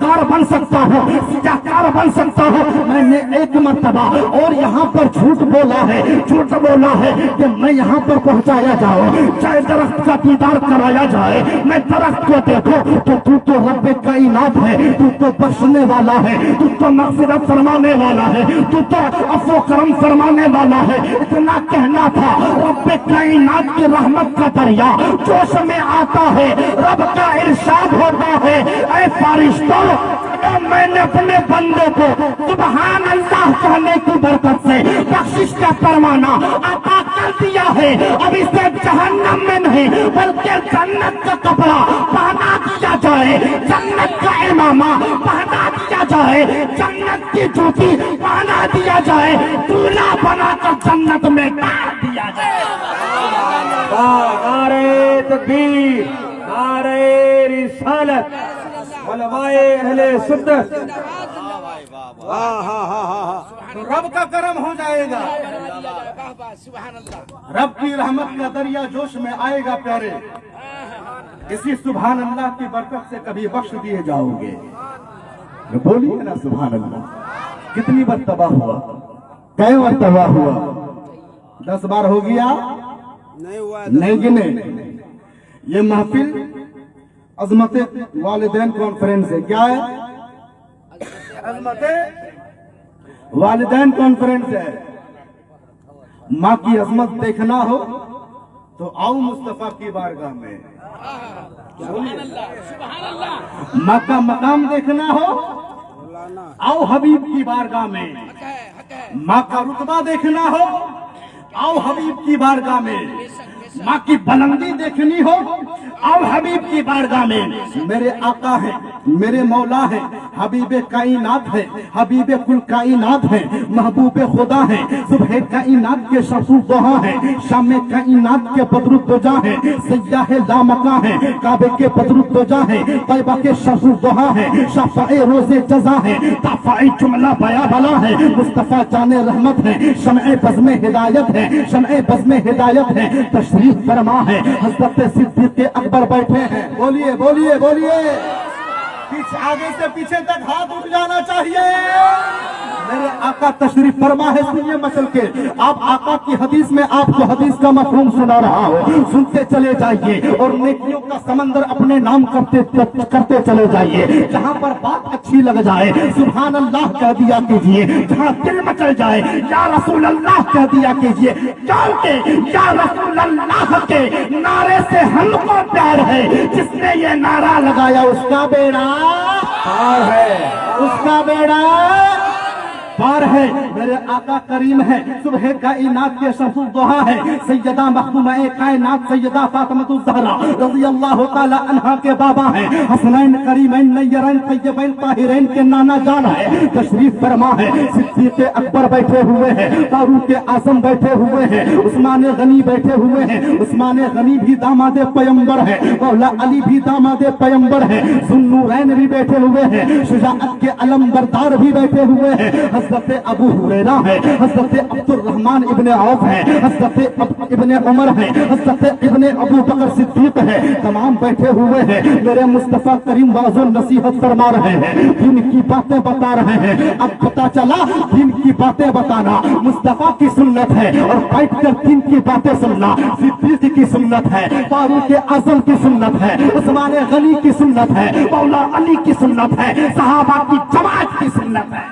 کار بن سکتا ہوں, سیاکار بن سکتا ہوں. میں نے ایک مرتبہ اور یہاں پر جھوٹ بولا ہے کہ میں یہاں پر پہنچایا جاؤں, چاہے درخت کا دیدار کرایا جائے, میں درخت کو دیکھو تو رب کائنات ہے, تو بخشنے والا ہے, تو مغفرت فرمانے والا ہے, تو عفو کرم فرمانے والا ہے. اتنا کہنا تھا رب کائنات کی رحمت کا دریا جوش میں آتا ہے. رب کا ارشاد ہوتا ہے اے فرشتوں میں نے اپنے بندے کو سبحان اللہ کہنے کی برکت سے بخشش کا پروانہ عطا کر دیا ہے. اب اسے جہنم میں نہیں بلکہ جنت کا کپڑا پہنا دیا جائے, جنت کا امامہ پہنا دیا جائے, جنت کی جوتی پہنا دیا جائے, دولہا بنا کر جنت میں ڈال دیا جائے. نعرے تکبیر, نعرے رسالت, علمائے اہل سنت. رب کا کرم ہو جائے گا, سبحان اللہ. رب کی رحمت کا دریا جوش میں آئے گا. پیارے اسی سبحان اللہ کی برکت سے کبھی بخش دیے جاؤ گے. بولیے نا سبحان اللہ. کتنی مرتبہ ہوا, کئی مرتبہ ہوا, 10 بار ہو گیا نہیں گنے. یہ محفل عظمت والدین کانفرنس ہے. کیا ہے؟ عظمت والدین کانفرنس ہے. ماں کی عظمت دیکھنا ہو تو آؤ مصطفیٰ کی بارگاہ میں. ماں کا مقام دیکھنا ہو آؤ حبیب کی بارگاہ میں. ماں کا رتبہ دیکھنا ہو آؤ حبیب کی بارگاہ میں. ماں کی بلندی دیکھنی ہو آؤ حبیب کی بارگاہ میں. میرے آقا ہیں, میرے مولا ہیں, حبیب کائنات ہے, حبیب کل کائنات ہے, محبوب خدا ہے, صبح کائنات کے شمس الضحیٰ ہیں, شام کائنات کے بدر الدجا ہیں, سیاح لامکاں ہیں, کعبے کے بدر الدجا ہیں, طیبہ کے شمس الضحیٰ ہیں, شفاء روز جزا ہیں, دافع جملہ بیاں بلا ہے, مصطفیٰ جان رحمت ہے, شمع بزم ہدایت ہے, شمع بزم ہدایت ہے. تشریف فرما ہے حضرت صدیق اکبر بیٹھے ہیں. بولیے بولیے بولیے. आगे से पीछे तक हाथ उठ जाना चाहिए। मेरे आका तशरीफ फरमा है, सुनिए मसल के। आप आका की हदीस में आपको हदीस का मफहूम सुना रहा हो, सुनते चले जाइए और नेकियों का समंदर अपने नाम करते चले जाइए। जहाँ पर बात अच्छी लग जाए सुभान अल्लाह कह दिया कीजिए, जहाँ दिल मचल जाए या रसूल अल्लाह कह दिया कीजिए। क्योंकि या रसूल अल्लाह के नारे से हमको प्यार है, जिसने ये नारा लगाया उसका बेड़ा पार है, उसका बेड़ा पार है। मेरे आका करीम है, सुबह कायनात के शमसुल दुहा है, सैयदा मखदूमा कायनात सैयदा फातिमा ज़हरा रज़ियल्लाहु ताला अन्हा के बाबा हैं, हसनैन करीमैन नय्यरैन तय्यबैन ताहिरैन के नाना जान है। तशरीफ फरमा है, सिद्दीक़ अकबर बैठे हुए हैं, फारूक आज़म बैठे हुए हैं, उस्मान गनी बैठे हुए हैं। उस्मान गनी भी दामाद पैगंबर है, मौला अली भी दामाद पैगंबर है, ज़ुन्नूरैन भी बैठे हुए हैं, शुजाअत के अलमबरदार भी बैठे हुए हैं। हज़रत अबू हुरैरा है, हज़रत अब्दुर्रहमान इब्ने औफ है, हज़रत इब्ने उमर है, हज़रत इब्ने अबू बकर सिद्दीक है, तमाम बैठे हुए हैं। मेरे मुस्तफा करीम वाज़ो नसीहत फरमा रहे हैं, दिन की बातें बता रहे हैं। अब पता चला दिन की बातें बताना मुस्तफा की सुन्नत है और बैठ कर दिन की बातें सुनना सिद्दीक की सुन्नत है, फारूक आज़म की सुन्नत है, उस्मान गनी की सुन्नत है, मौला अली की सुन्नत है, सहाबा की जमात की सुन्नत है।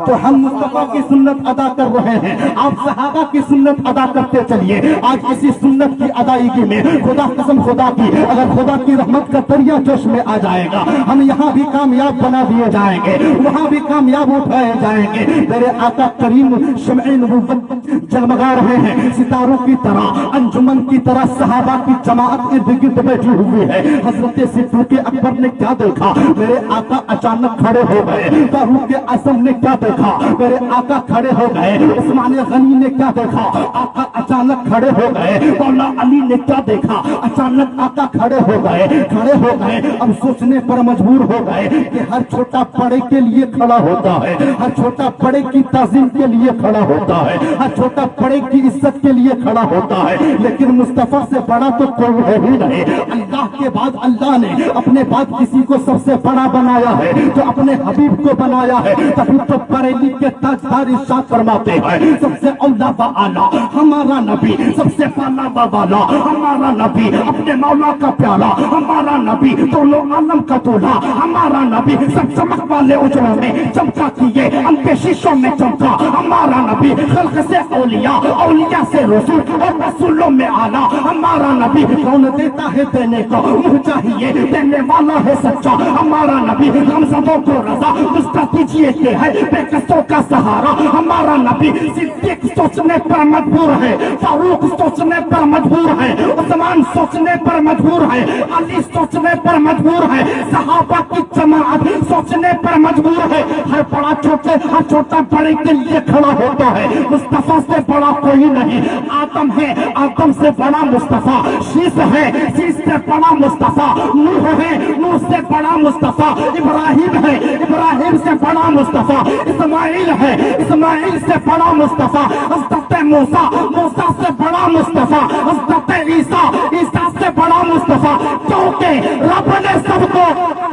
तो हम मुस्तफा की सुन्नत अदा कर रहे हैं, आप सहाबा की सुन्नत अदा करते चलिए। आज इसी सुन्नत की अदायगी में खुदा कसम खुदा की, अगर खुदा की रहमत का दरिया जोश में आ जाएगा, हम यहाँ भी कामयाब बना दिए जाएंगे, वहाँ भी कामयाब उठाए जाएंगे। मेरे आका करीम शम्ए नबुव्वत जगमगा रहे हैं, सितारों की तरह, अंजुमन की तरह सहाबा की जमात इर्द गिर्द बैठी हुई है। हजरत सिद्दीक़ अकबर ने क्या देखा, मेरे आका अचानक खड़े हो गए। फारूक आज़म ने क्या देखा, मेरे आका खड़े हो गए। उस्मान गनी ने क्या देखा, आका अचानक खड़े हो गए। मौला अली ने क्या देखा, अचानक आका खड़े हो गए। अब सोचने पर मजबूर हो गए कि हर छोटा बड़े के लिए खड़ा होता है, हर छोटा बड़े की ताज़ीम के लिए खड़ा होता है, हर छोटा बड़े की इज्जत के लिए खड़ा होता है। लेकिन मुस्तफा से बड़ा तो कोई है ही नहीं। अल्लाह के बाद अल्लाह ने अपने बाद किसी को सबसे बड़ा बनाया है, तो अपने हबीब को बनाया है। तभी तो बरेली के ताजदार इरशाद फरमाते हैं, सबसे औला व आला हमारा नबी, सबसे पाला व वाला हमारा नबी, अपने मौला का प्याला हमारा नबी, दोनों आलम का दूल्हा हमारा नबी, सब चमक वाले उजलों में चमका किए अनके शीशों में चमका हमारा नबी, खल्क से औलिया, औलिया से रसूल और रसूलों में आला हमारा नबी। कौन देता है देने को मुँह चाहिए, देने वाला है सच्चा हमारा नबी। हम सबों को रजा उसका कीजिए के है, बेकसों का सहारा हमारा नबी। सिद्दीक सोचने पर मजबूर है, फारूक सोचने पर मजबूर है, उस्मान सोचने पर मजबूर है, अली सोचने पर मजबूर है, सहाबा की जमात सोचने पर मजबूर है। हर बड़ा छोटे, हर छोटा बड़े के लिए खड़ा होता है। मुस्तफा से बड़ा कोई नहीं, आदम है, आदम से बड़ा मुस्तफा, शीश है, शीश से बड़ा मुस्तफा, नूह है, नूह से बड़ा मुस्तफा, इब्राहिम है, इब्राहिम से बड़ा मुस्तफा, इस्माइल है, इस्माइल से बड़ा मुस्तफा, हज़रत मूसा, मूसा से बड़ा मुस्तफा, हज़रत ईसा, ईसा से बड़ा मुस्तफा। क्योंकि रब ने सबको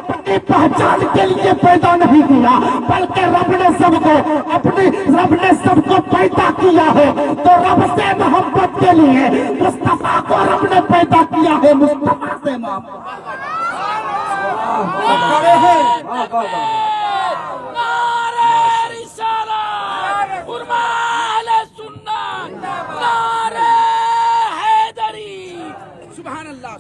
अपनी पहचान के लिए पैदा नहीं किया, बल्कि रब ने सबको पैदा किया है। तो रब से मोहब्बत के लिए मुस्तफा को रब ने पैदा किया है, मुस्तफा से मोहब्बत।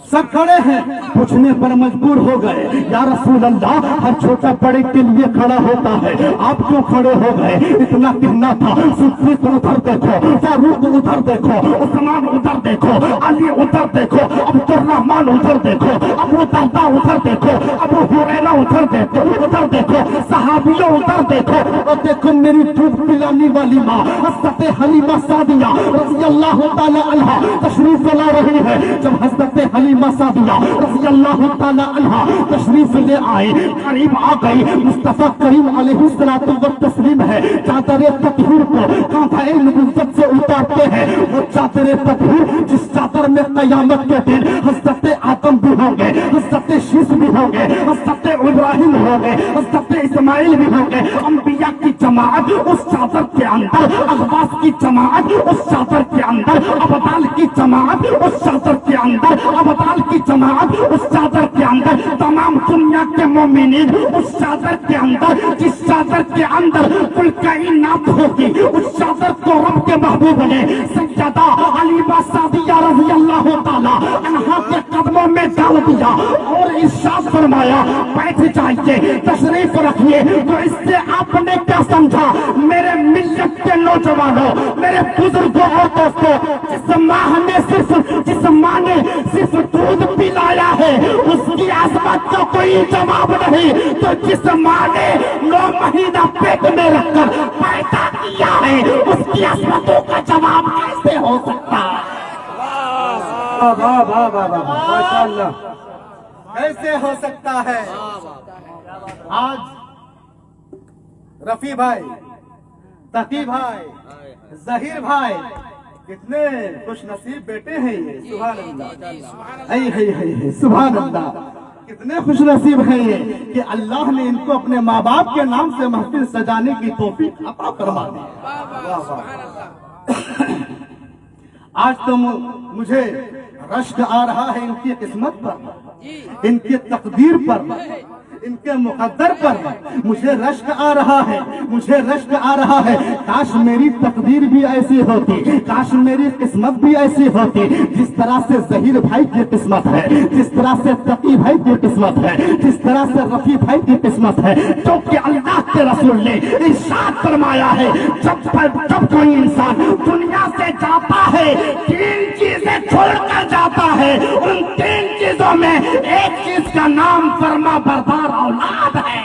सब खड़े हैं, पूछने पर मजबूर हो गए, या रसूल अल्लाह हर छोटा बड़े के लिए खड़ा होता है, आप क्यों खड़े हो गए? इतना कहना था, सिद्दीक उधर देखो, फारूक उधर देखो, उस्मान उधर देखो, अली उधर देखो, अब्दुर्रहमान उधर देखो, अबू दरदा उधर देखो, अबू हुरैरा उधर देखो, सहाबियों उधर देखो और देखो मेरी दूध पिलाने वाली माँ हज़रत हलीमा सादिया रज़ी अल्लाह ताला अन्हा तशरीफ ला रही है। जब हज़रत हलीमा सादिया रज़ी अल्लाह ताला अन्हा तशरीफ ले आए, करीब आ गई, मुस्तफा करीम अलैहिस्सलातु व तस्लीम है चादर तत्हीर को कांधे नबुव्वत से उतारते हैं। वो चादर तत्हीर जिस चादर में क़यामत के दिन हज़रत आदम भी होंगे, हज़रत शीश भी होंगे, हज़रत इब्राहिम होंगे, हज़रत इस्माइल भी होंगे, अंबिया की जमात उस चादर के अंदर, अब्बास की जमात उस चादर के अंदर, अबदाल की जमात उस चादर के अंदर, अबदाल की जमात उस चादर के अंदर, तमाम दुनिया के मोमिनीन उस चादर के अंदर, जिस चादर के अंदर कुल कायनात होगी, उस चादर को रब के महबूब ने सैयदा हलीमा सादिया रज़ी अल्लाह ताला अन्हा के कदमों में डाल दिया और इरशाद फरमाया बैठ जाइए, तशरीफ रखिए। तो इससे आपने क्या समझा मेरे मिल्लत के नौजवानों, मेरे बुजुर्गों और दोस्तों, जिस माँ ने सिर्फ दूध पिलाया है उसकी आसमत का कोई जवाब नहीं, तो जिस माँ ने 9 महीना पेट में रखकर पैदा किया है उसकी आसमतों का जवाब कैसे हो सकता है? वाह वाह वाह वाह माशाअल्लाह। कैसे हो सकता है? आज रफी भाई, तकी भाई, जहीर भाई कितने खुश नसीब बेटे हैं ये, सुभान अल्लाह, सुभान अल्लाह। कितने खुश नसीब हैं ये कि अल्लाह ने इनको अपने माँ बाप के नाम से महफिल सजाने की तौफीक अता फरमा दी। आज तो मुझे रश्क आ रहा है इनकी किस्मत पर, इनकी तकदीर पर, इनके मुकद्दर पर मुझे रश्क आ रहा है, मुझे रश्क आ रहा है। काश मेरी तकदीर भी ऐसी होती, काश मेरी किस्मत भी ऐसी होती जिस तरह से जहीर भाई की किस्मत है, जिस तरह से तकी भाई की किस्मत है, जिस तरह से रफी भाई की किस्मत है। क्योंकि अल्लाह के रसूल ने इरशाद फरमाया है जब कोई इंसान दुनिया से जाता है 3 चीजें छोड़कर जाता है, उन 3 चीजों में एक चीज का नाम फरमा बरदार औलाद है।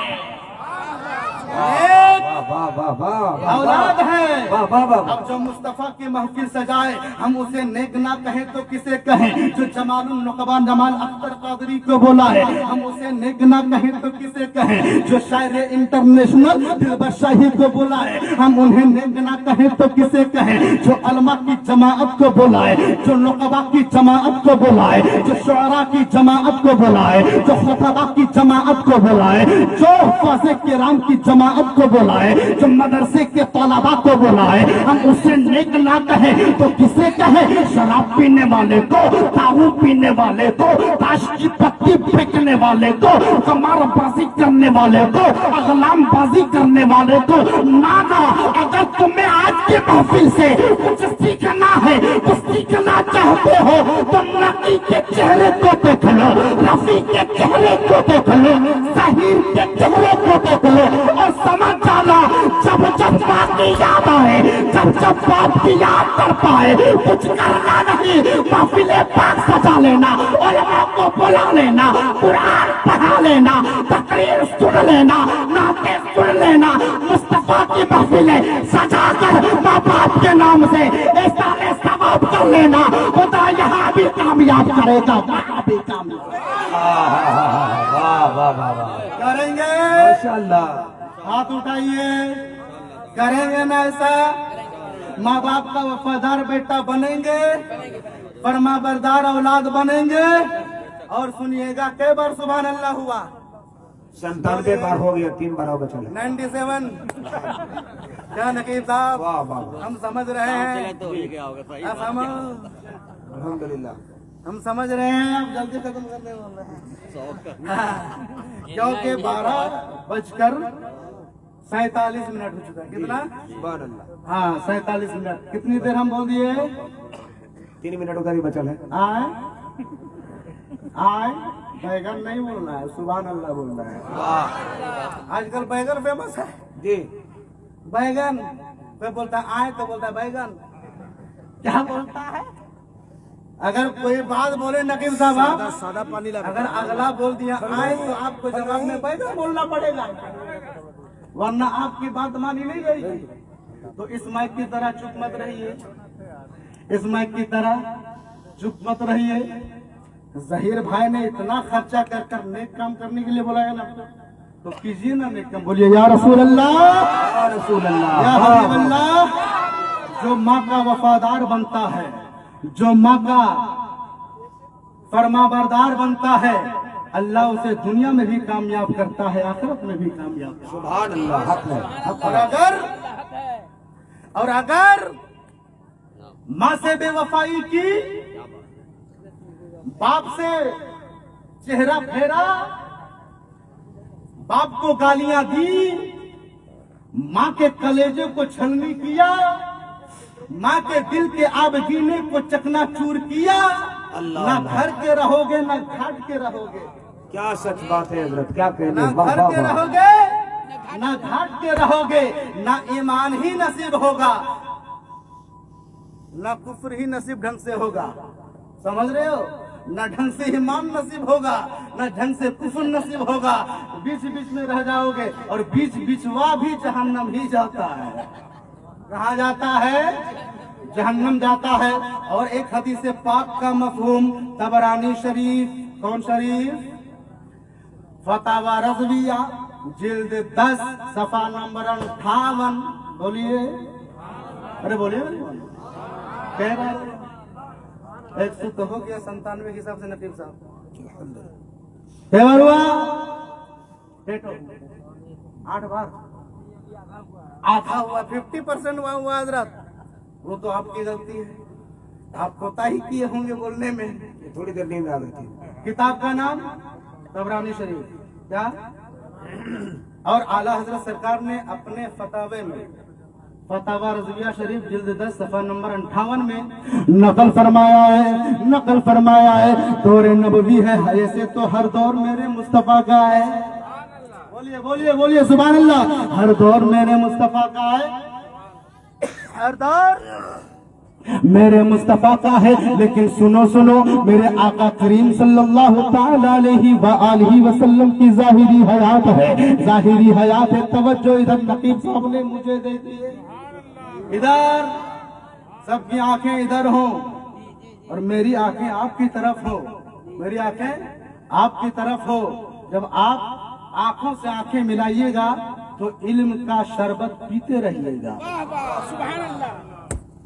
औलाद है। अब जो मुस्तफा की महफिल सजाए हम उसे नेक ना कहें तो किसे कहें? जो जमालुन नुकबा जमाल अख्तर कादरी को बोला है हम उसे नेक ना कहें तो किसे कहें? जो शायर इंटरनेशनल दिलबर शाही को बोला है हम उन्हें नेक ना कहें तो किसे कहें? जो अलमा की जमाअत को बोला है, जो नुकबा की जमाअत को बोला है, जो शुअरा की जमाअत को बोला है, जो खुतबा की जमाअत को बोला है, जो हुफ़ाज़े किराम की जमाअत को बोला है, जो मदरसे के तलबा को बोला है, हम उसे नेक ना कहें तो किसे कहें? शराब पीने वाले को, दारू पीने वाले को, ताश की पत्ती फेंकने वाले को, कमारबाजी करने वाले को, अगलामबाजी करने वाले को। नाना, अगर तुम्हें आज की महफिल से कुछ सीखना है, कुछ सीखना चाहते हो तो नकी के चेहरे को देख लो, रफी के चेहरे को देख लो, जहीर के चेहरे को देख लो और समझ जाना जब बात की याद आए, जब बात की याद कर पाए, कुछ करना नहीं, महफिले पाक सजा लेना, उलमा को बुला लेना, कुरान पढ़ा लेना, तकरीर सुन लेना, नाते सुन लेना, मुस्तफा की महफिले सजा कर माँ बाप के नाम से ऐसा सवाब कर लेना। खुदा यहाँ भी कामयाब करेगा, वहाँ भी कामयाब करेंगे। माशाअल्लाह। हाथ उठाइए, करेंगे ना ऐसा? माँ बाप का वफादार बेटा बनेंगे, फरमा बरदार औलाद बनेंगे। और सुनिएगा कई बार सुभान अल्लाह हुआ? 97 बार हो गया, 3 बार होगा चले 97। क्या नकीब साहब, वाह वाह हम समझ रहे हैं, अल्हम्दुलिल्लाह हम समझ रहे हैं, अब जल्दी खत्म करने वाले हैं क्योंकि 12:47 हो चुका है। कितना? सुभान अल्लाह। हाँ, 47 मिनट। कितनी देर हम बोल दिए? 3 मिनट का भी बचल है। आए बैगन नहीं बोलना है, सुभान अल्लाह बोलना है। आजकल बैगन फेमस है जी। बैगन कोई बोलता है आए तो बोलता है बैगन, क्या बोलता है? अगर कोई बात बोले नकीब साहब, सादा पानी ला। अगर अगला बोल दिया आए तो आपको जवाब में बैगन बोलना पड़ेगा। ورنہ آپ کی بات مانی نہیں گئی. تو اس مائک کی طرح چپ مت رہیے, اس مائک کی طرح چپ مت رہیے. ظہیر بھائی نے اتنا خرچہ کر کر نیک کام کرنے کے لیے بلایا نا, تو کیجیے نا نیک کام. بولیے یا رسول اللہ, یا رسول اللہ, یا حبیب اللہ. جو ماں کا وفادار بنتا ہے, جو ماں کا فرما بردار بنتا ہے, اللہ اسے دنیا میں بھی کامیاب کرتا ہے, آخرت میں بھی کامیاب کرتا ہے. سبحان اللہ, حق ہے, حق اور ہے. اگر ماں سے بے وفائی کی, باپ سے چہرہ پھیرا, باپ کو گالیاں دی, ماں کے کلیجے کو چھلنی کیا, ماں کے دل کے آبگینے کو چکنا چور کیا, نہ گھر کے رہو گے نہ گھاٹ کے رہو گے. کیا سچ بات ہے حضرت, کیا کہنے. نہ واہ گھر واہ کے واہ. رہو گے نہ گھاٹ کے رہو گے, نہ ایمان ہی نصیب ہوگا, نہ کفر ہی نصیب ڈھنگ سے ہوگا. سمجھ رہے ہو, نہ ڈھنگ سے ایمان نصیب ہوگا, نہ ڈھنگ سے کفر نصیب ہوگا. بیچ بیچ میں رہ جاؤ گے, اور بیچ بیچوا بھی جہنم ہی جاتا ہے. کہاں جاتا ہے؟ جہنم جاتا ہے. اور ایک حدیث پاک کا مفہوم طبرانی شریف, کون شریف؟ فتاوی رضویہ جلد 10 صفحہ نمبر 58. بولیے, ارے بولیے, کہہ رہے 100 تو ہو گیا, 97 کے حساب سے نقیب صاحب. کئی بار ہوا؟ 8 بار. آدھا ہوا, 50% ہوا حضرت. وہ تو آپ کی غلطی ہے, آپ کوتاہی کیے ہوں گے بولنے میں. تھوڑی دیر نیند آ گئی تھی. کتاب کا نام طبرانی شریف, کیا؟ اور اعلیٰ حضرت سرکار نے اپنے فتاوے میں, فتاوی رضویہ شریف جلد 10 صفحہ نمبر 58 میں نقل فرمایا ہے. دور نبوی ہے, ایسے تو ہر دور میرے مصطفیٰ کا ہے. بولیے بولیے بولیے سبحان اللہ. ہر دور میرے مصطفیٰ کا ہے, ہر دور میرے مصطفیٰ کا ہے. لیکن سنو میرے آقا کریم صلی اللہ تعالی علیہ وآلہ وسلم کی ظاہری حیات ہے, ظاہری حیات ہے. توجہ ادھر نقیب صاحب نے مجھے دے دی ہے. ادھر سب کی آنکھیں ادھر ہوں, اور میری آنکھیں آپ کی طرف ہو, میری آنکھیں آپ کی طرف ہو. جب آپ آنکھوں سے آنکھیں ملائیے گا تو علم کا شربت پیتے رہیے گا.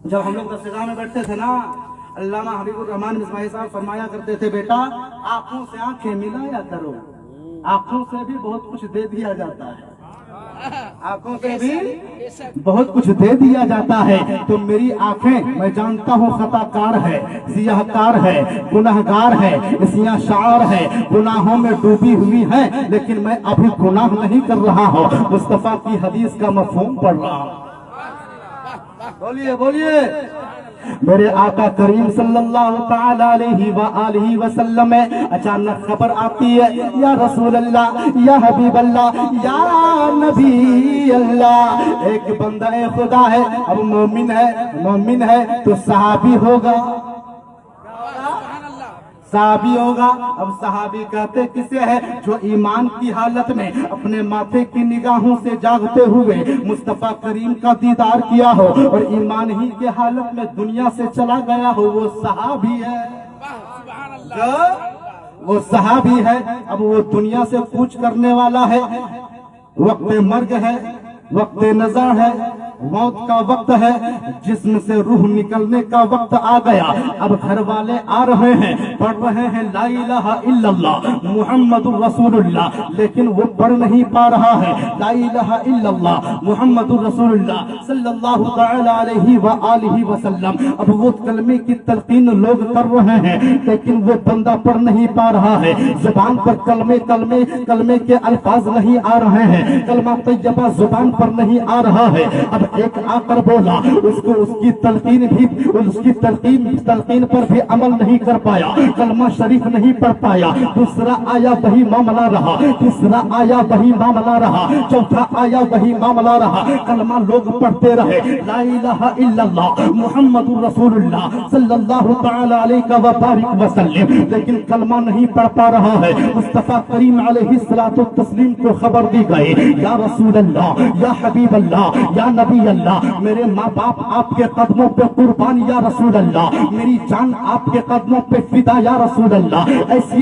جب ہم لوگ دستگاہ میں بیٹھتے تھے نا, علامہ حبیب الرحمان مصباحی صاحب فرمایا کرتے تھے, بیٹا آنکھوں سے آنکھیں ملایا کرو, آنکھوں سے بھی بہت کچھ دے دیا جاتا ہے, آنکھوں سے بھی بہت کچھ دے دیا جاتا ہے. تو میری آنکھیں میں جانتا ہوں خطا کار ہے, سیاہ کار ہے, گناہ گار ہے, سیاہ شعار ہے, گناہوں میں ڈوبی ہوئی ہے, لیکن میں ابھی گناہ نہیں کر رہا ہوں, مصطفیٰ کی حدیث کا مفہوم پڑھ رہا ہوں. بولیے بولیے. میرے آقا کریم صلی اللہ تعالی علیہ وآلہ وسلم میں اچانک خبر آتی ہے, یا رسول اللہ, یا حبیب اللہ, یا نبی اللہ, ایک بندہ خدا ہے, اب مومن ہے تو صحابی ہوگا, صحابی ہوگا. اب صحابی کہتے کسے ہے؟ جو ایمان کی حالت میں اپنے ماتھے کی نگاہوں سے جاگتے ہوئے مصطفیٰ کریم کا دیدار کیا ہو, اور ایمان ہی کے حالت میں دنیا سے چلا گیا ہو, وہ صحابی ہے. وہ صحابی ہے. اب وہ دنیا سے کوچ کرنے والا ہے, وقت مرگ ہے, وقت نزع ہے, موت کا وقت ہے, جسم سے روح نکلنے کا وقت آ گیا. اب گھر والے آ رہے ہیں, پڑھ رہے ہیں لا الہ الا اللہ محمد رسول اللہ, لیکن وہ پڑھ نہیں پا رہا ہے لا الہ الا اللہ محمد رسول اللہ صلی اللہ تعالی علیہ وآلہ وسلم. اب وہ کلمے کی تلقین لوگ کر رہے ہیں, لیکن وہ بندہ پڑھ نہیں پا رہا ہے, زبان پر کلمے کے الفاظ نہیں آ رہے ہیں, کلمہ طیبہ زبان پر نہیں آ رہا ہے. اب ایک آ کر بولا، اس کو اس کی تلقین پر بھی عمل نہیں کر پایا، کلمہ شریف نہیں پڑھ پایا، دوسرا آیا وہی معاملہ رہا، تیسرا آیا وہی معاملہ رہا، چوتھا آیا وہی معاملہ رہا، کلمہ لوگ پڑھتے رہے، لا الہ الا اللہ محمد رسول اللہ صلی اللہ تعالی علیہ وبارک وسلم، لیکن کلمہ نہیں پڑھ پا رہا ہے۔ مصطفیٰ کریم علیہ الصلوۃ والتسلیم کو خبر دی گئی، یا رسول اللہ، یا حبیب اللہ، یا نبی اللہ، میرے ماں باپ آپ کے قدموں پہ قربان یا رسول اللہ، میری جان آپ کے قدموں پہ فدا یا رسول اللہ۔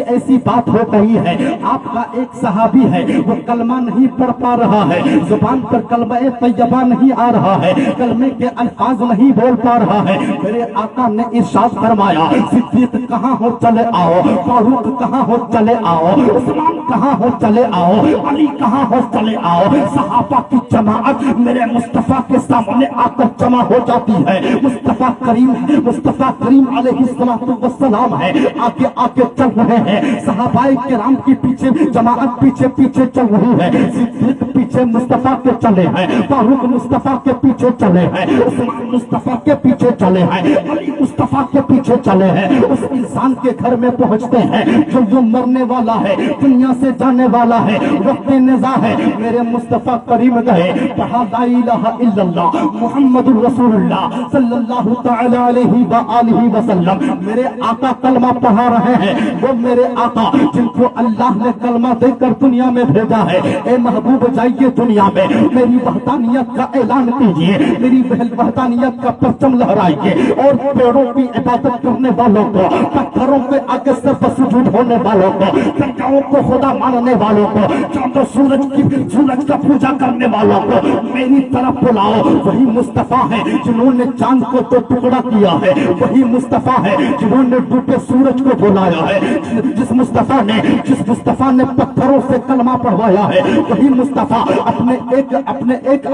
ایسی بات ہو گئی ہے، آپ کا ایک صحابی ہے، وہ کلمہ نہیں پڑھ پا رہا ہے، زبان پر کلمہ طیبہ نہیں آ رہا ہے، کلمے کے الفاظ نہیں بول پا رہا ہے۔ میرے آقا نے ارشاد فرمایا، صدیق کہاں ہو چلے آؤ، فاروق کہاں ہو چلے آؤ، عثمان کہاں ہو چلے آؤ، علی کہاں ہو چلے آؤ۔ صحابہ کی جماعت میرے مصطفیٰ کے سامنے آ کر جمع ہو جاتی ہے۔ مصطفیٰ کریم علیہ الصلوۃ والسلام ہے، آگے چل رہے ہیں، صحابہ کرام کی پیچھے جماعت پیچھے چل رہی ہے، صدیق پیچھے مصطفیٰ کے چلے ہیں، فاروق مصطفیٰ کے پیچھے چلے ہیں، عثمان مصطفیٰ کے پیچھے چلے ہیں، علی مصطفیٰ کے پیچھے چلے ہیں۔ اس انسان کے گھر میں پہنچتے ہیں جو مرنے والا ہے، دنیا سے جانے والا ہے، وقت نزا ہے۔ میرے مصطفیٰ کریم گئے، پڑھا لا الہ الا اللہ محمد رسول اللہ صلی اللہ تعالی علیہ وآلہ وسلم۔ میرے آقا کلمہ پڑھا رہے ہیں، وہ میرے آقا جن کو اللہ نے کلمہ دے کر دنیا میں بھیجا ہے۔ اے محبوب جائیے دنیا میں، میری وحدانیت کا اعلان کیجیے، میری وحدانیت کا پرچم لہرائیے، اور پیڑوں کی عبادت کرنے والوں کو، پتھروں کے آگے سر سجود ہونے والوں کو، درگاہوں کو خدا ماننے والوں کو، چاند و سورج کا پوجا کرنے والوں کو میری طرف بلاؤ۔ وہی مصطفیٰ ہے جنہوں نے چاند کو تو ٹکڑا کیا ہے، وہی مصطفیٰ ہے جنہوں نے ڈوبے سورج کو بلایا ہے، جس مصطفیٰ نے پتھروں سے کلمہ پڑھوایا ہے، وہی مصطفیٰ اپنے ایک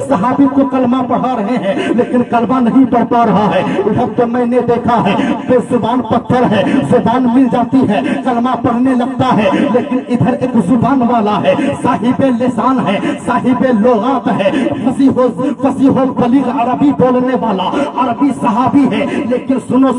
صحابی کو کلمہ پڑھا رہے ہیں، لیکن کلمہ نہیں پڑھ پا رہا ہے۔ ادھر تو میں نے دیکھا ہے کہ زبان پتھر ہے، زبان مل جاتی ہے، کلمہ پڑھنے لگتا ہے، لیکن ادھر ایک زبان والا ہے، صاحب لسان ہے، صاحب لغات ہے، فصیح و بلیغ عربی بولنے والا عربی صحابی ہے۔ لیکن سنو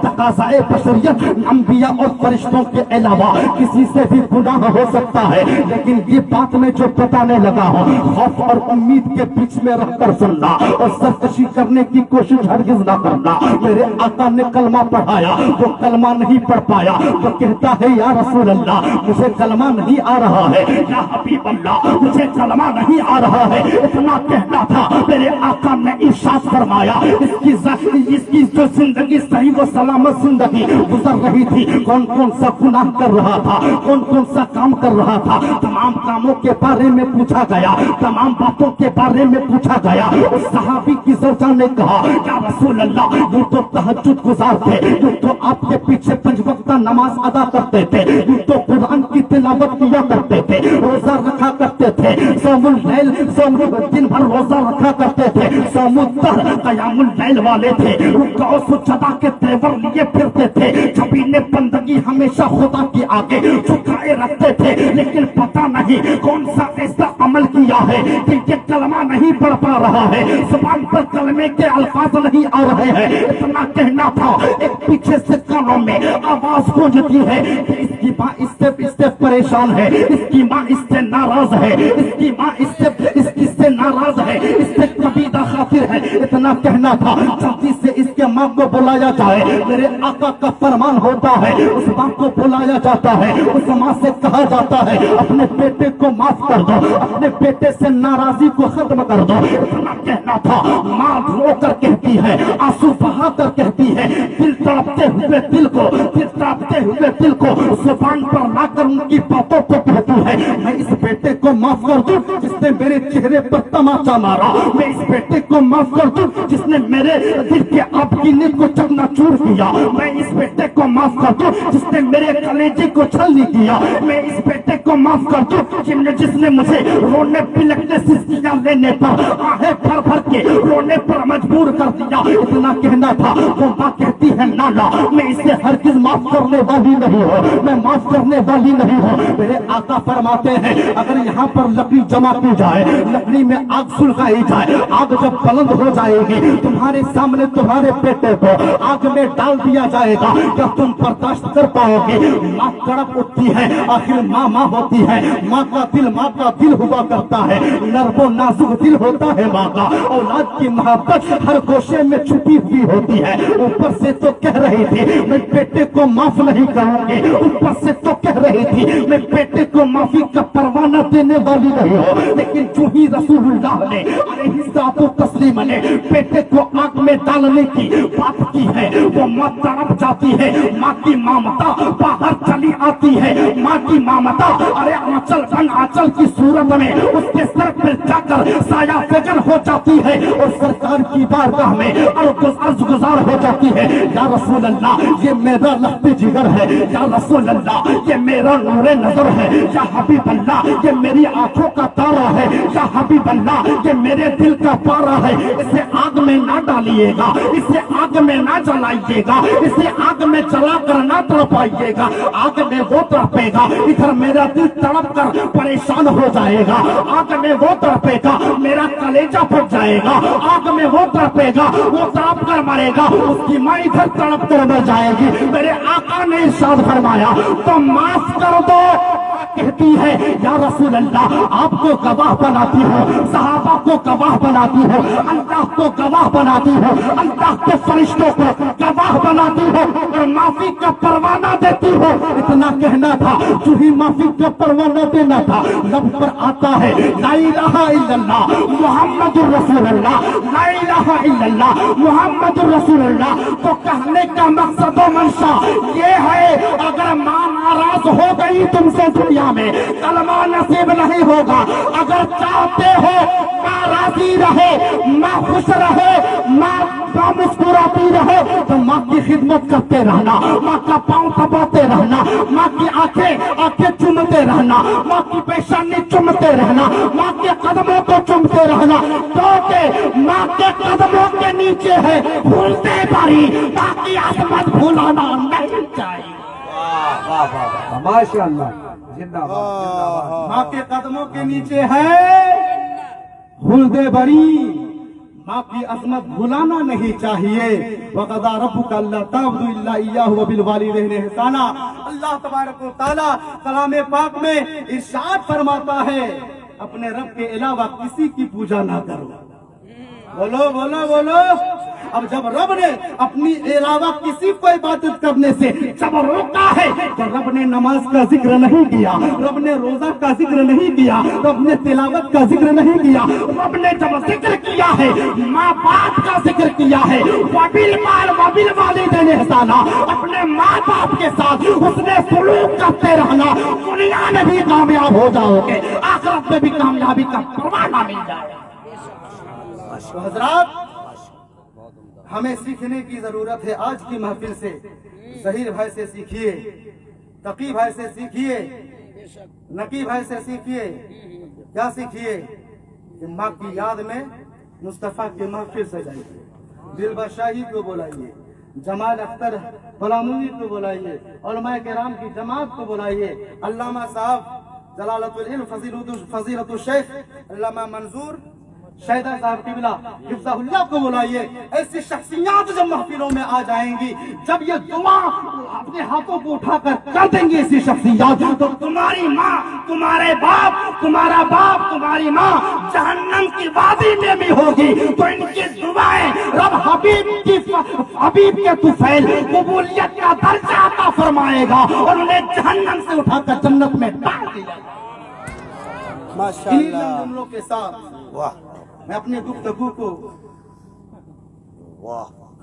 تقاضائے بشریت انبیاء اور فرشتوں کے علاوہ کسی سے بھی گناہ ہو سکتا ہے، لیکن یہ بات میں جو بتانے لگا ہوں، خوف اور امید کے بیچ میں رہ کر سننا اور سرکشی کرنے کی کوشش ہرگز نہ کرنا۔ میرے آقا نے کلمہ پڑھایا، وہ کلمہ نہیں پڑھ پایا، وہ کہتا ہے یا رسول اللہ مجھے کلمہ نہیں آ رہا ہے، یا حبیب اللہ مجھے کلمہ نہیں آ رہا ہے۔ اتنا کہنا تھا، میرے آقا نے ارشاد فرمایا، اس کی جو زندگی صحیح و سلامت زندگی گزر رہی تھی، کون سا گناہ کر رہا تھا، کون سا کام کر رہا تھا، تمام کاموں کے بارے میں پوچھا گیا، تمام باتوں کے بارے میں پوچھا گیا۔ اس صحابی کی زوجہ نے کہا یا رسول اللہ وہ تو تہجد گزار تھے، وہ تو آپ کے پیچھے 5 وقتہ نماز ادا کرتے تھے، وہ تو قرآن کی تلاوت کیا کرتے تھے، روزہ رکھا کرتے تھے، صوم اللیل دن بھر روزہ رکھا کرتے تھے، صوم الدہر قیام اللیل والے تھے، رکوع و سجدہ کے تیور لیے پھرتے تھے، جبین بندگی ہمیشہ خدا کے آگے جھکائے رکھتے تھے، لیکن پتہ نہیں کون سا ایسا عمل کیا ہے کہ یہ کلمہ نہیں پڑھ پا رہا ہے، زبان پر کلمے کے الفاظ نہیں آ رہے ہیں۔ اتنا کہنا تھا، ایک پیچھے سے کانوں میں آواز گونجتی ہے کہ اس کی ماں اس سے پریشان ہے، اس کی ماں اس سے ناراض ہے، اس کی ماں اس سے ناراض ہے، اس سے قبیضہ خاطر ہے۔ اتنا کہنا تھا، جلدی سے اس کے ماں کو بلایا جائے۔ میرے آقا کا فرمان ہوتا ہے، اس ماں کو بلایا جاتا ہے، اس ماں سے کہا جاتا ہے اپنے بیٹے کو معاف کر دو، اپنے بیٹے سے ناراضی کو ختم کر دو۔ اتنا کہنا تھا، ماں رو کر کہتی ہے، آنسو بہا کر کہتی ہے، دل تڑپتے ہوئے دل کو زبان پر لا کر ان کی باتوں کو کہتی ہے، میں اس بیٹے کو معاف کر دوں جس نے میرے چہرے پر تماچا مارا، میں اس بیٹے کو معاف کر دوں جس نے میرے دل کے آپ کی نیند کو چکنا چور کیا، میں اس بیٹے کو معاف کر دوں جس نے میرے کلیجے کو چھلنی کیا، میں اس بیٹے کو معاف کر دوں جس نے مجھے رونے پلکنے سسکیاں لینے پر آہیں بھر بھر کے رونے پر مجبور کر دیا۔ اتنا کہنا تھا، وہ ماں کہتی ہے نانا میں اسے ہرگز معاف کرنے والی نہیں ہوں، میں معاف کرنے والی نہیں हो। मेरे आका फरमाते हैं अगर यहाँ पर लकड़ी जमा की जाए, लकड़ी में आग सुलगाई जाए, आग जब बुलंद हो जाएगी तुम्हारे सामने तुम्हारे बेटे को आग में डाल दिया जाएगा, क्या तुम बर्दाश्त कर पाओगे? माँ तड़प उठती है, आखिर माँ होती है, माँ का दिल हुआ करता है, नर्मो नाजुक दिल होता है माँ का। औलाद की मोहब्बत हर गोशे में छुपी हुई होती है। ऊपर से तो कह रही थी मैं बेटे को माफ नहीं करूंगी, ऊपर से तो कह रही थी मैं बेटे को माफी का परवाना देने वाली नहीं हो, लेकिन जो ही रसूलुल्लाह ने अलैहिस्सलातु तस्लीम ने बेटे को आग में डालने की बात की है, वो माँ तड़प जाती है। माँ की ममता बाहर चली आती है, माँ की ममता अरे आंचल की सूरत में उसके सर पर जाकर साया फेजन हो जाती है और सरकार की बारगाह में अर्ज गुजार हो जाती है। या रसूल अल्लाह ये मेरा लफ्ते जिगर है, या रसूल अल्लाह ये मेरा नूरे नजर है, या हबीब अल्लाह ये मेरी आंखों का तारा है, या हबीब अल्लाह ये मेरे दिल का पारा है। इसे आग में ना डालिएगा, इसे आग में ना जलाइएगा, इसे आग में जला कर ना तड़पाइएगा, आग में वो तड़पेगा इधर मेरा दिल तड़प कर परेशान हो जाएगा, आग में वो तड़पेगा मेरा कलेजा फट जाएगा, आग में वो तड़पेगा वो तड़प कर मरेगा, उसकी माँ इधर तड़प कर मर जाएगी। मेरे आका ने इरशाद फरमाया तो माफ कर दो। कहती है या रसूल अल्लाह आपको गवाह बनाती हो, सहाबा को गवाह बनाती हो, अल्लाह को गवाह बनाती हो, अल्लाह के फरिश्तों को गवाह बनाती हो और माफी का परवाना देती हो। इतना कहना था, जो ही माफी का परवाना देना था लब पर आता है ला इलाहा इल्लल्लाह मुहम्मदुर रसूलुल्लाह, ला इलाहा इल्लल्लाह मुहम्मदुर रसूलुल्लाह। तो कहने का मकसद और मंशा ये है अगर मां नाराज हो गई तुमसे दुनिया में कलमा नसीब नहीं होगा। अगर चाहते हो माँ राजी रहे, माँ खुश रहे, माँ मुस्कुराती रहे तो माँ की खिदमत करते रहना, माँ का पाँव दबाते रहना, माँ की आंखें चूमते रहना, माँ की पेशानी चूमते रहना, माँ के कदमों को चूमते रहना, क्योंकि माँ के कदमों के नीचे है भूलते बारी, बाकी आसमत भूलाना नहीं चाहिए। माशाअल्लाह, जिंदाबाद। माँ के कदमों के नीचे है हुल्दे बरी, माँ की अजमत भुलाना नहीं चाहिए। वक़दा रब्बुका अल्ला ताबुदु इल्ला इय्याहु व बिल वालिदैनि इहसाना। अल्लाह तबारक व तआला कलाम पाक में इरशाद फरमाता है अपने रब के अलावा किसी की पूजा ना करो। बोलो बोलो बोलो। अब जब रब ने अपनी अलावा किसी को इबादत करने से जब रोका है तो रब ने नमाज का जिक्र नहीं किया, रब ने रोजा का जिक्र नहीं किया, रब ने तिलावत का जिक्र नहीं किया। रब ने जब जिक्र किया है माँ बाप का जिक्र किया है, वबिल वालिदैनि इहसाना, अपने माँ बाप के साथ उसने सलूक करते रहना। दुनिया में भी कामयाब हो जाओगे, आखिरत में भी कामयाबी का परवाना मिल जाएगा। तो हजरात हमें सीखने की जरूरत है आज की महफिल से। जहीर भाई से सीखिए, तकी भाई से सीखिए, नकी भाई से सीखिए। क्या सीखिए कि माँ की याद में मुस्तफा की महफिल सजाइए, दिलबशाही को बुलाइए, जमाल अख्तर गुलामुद्दीन को बुलाइए, उलमा किराम की जमात को बुलाइए, अल्लामा साहब जलालतुल इल्म फजीलतुल शेख अल्लामा मंजूर शहीदा साहब किबला हिफ्ज़हुल्लाह को बुलाइए। ऐसी शख्सियत जब महफिलों में आ जाएंगी, जब ये दुआ अपने हाथों को उठाकर कर देंगी ऐसी शख्सियत, तो तुम्हारी माँ, तुम्हारे बाप, तुम्हारा बाप, तुम्हारी माँ जहन्नम की वादी में भी होगी। तो इनकी दुआएं रब हबीब के तुफैल कबूलियत का दर्जा अता फरमाएगा और उन्हें जहन्नम से उठाकर जन्नत में डाल दिया। माशाअल्लाह। जुमलों के साथ वाह मैं अपनी गुफ्तगू को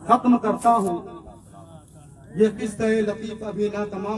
खत्म करता हूँ। ये किस्सा लतीफा भी ना तमाम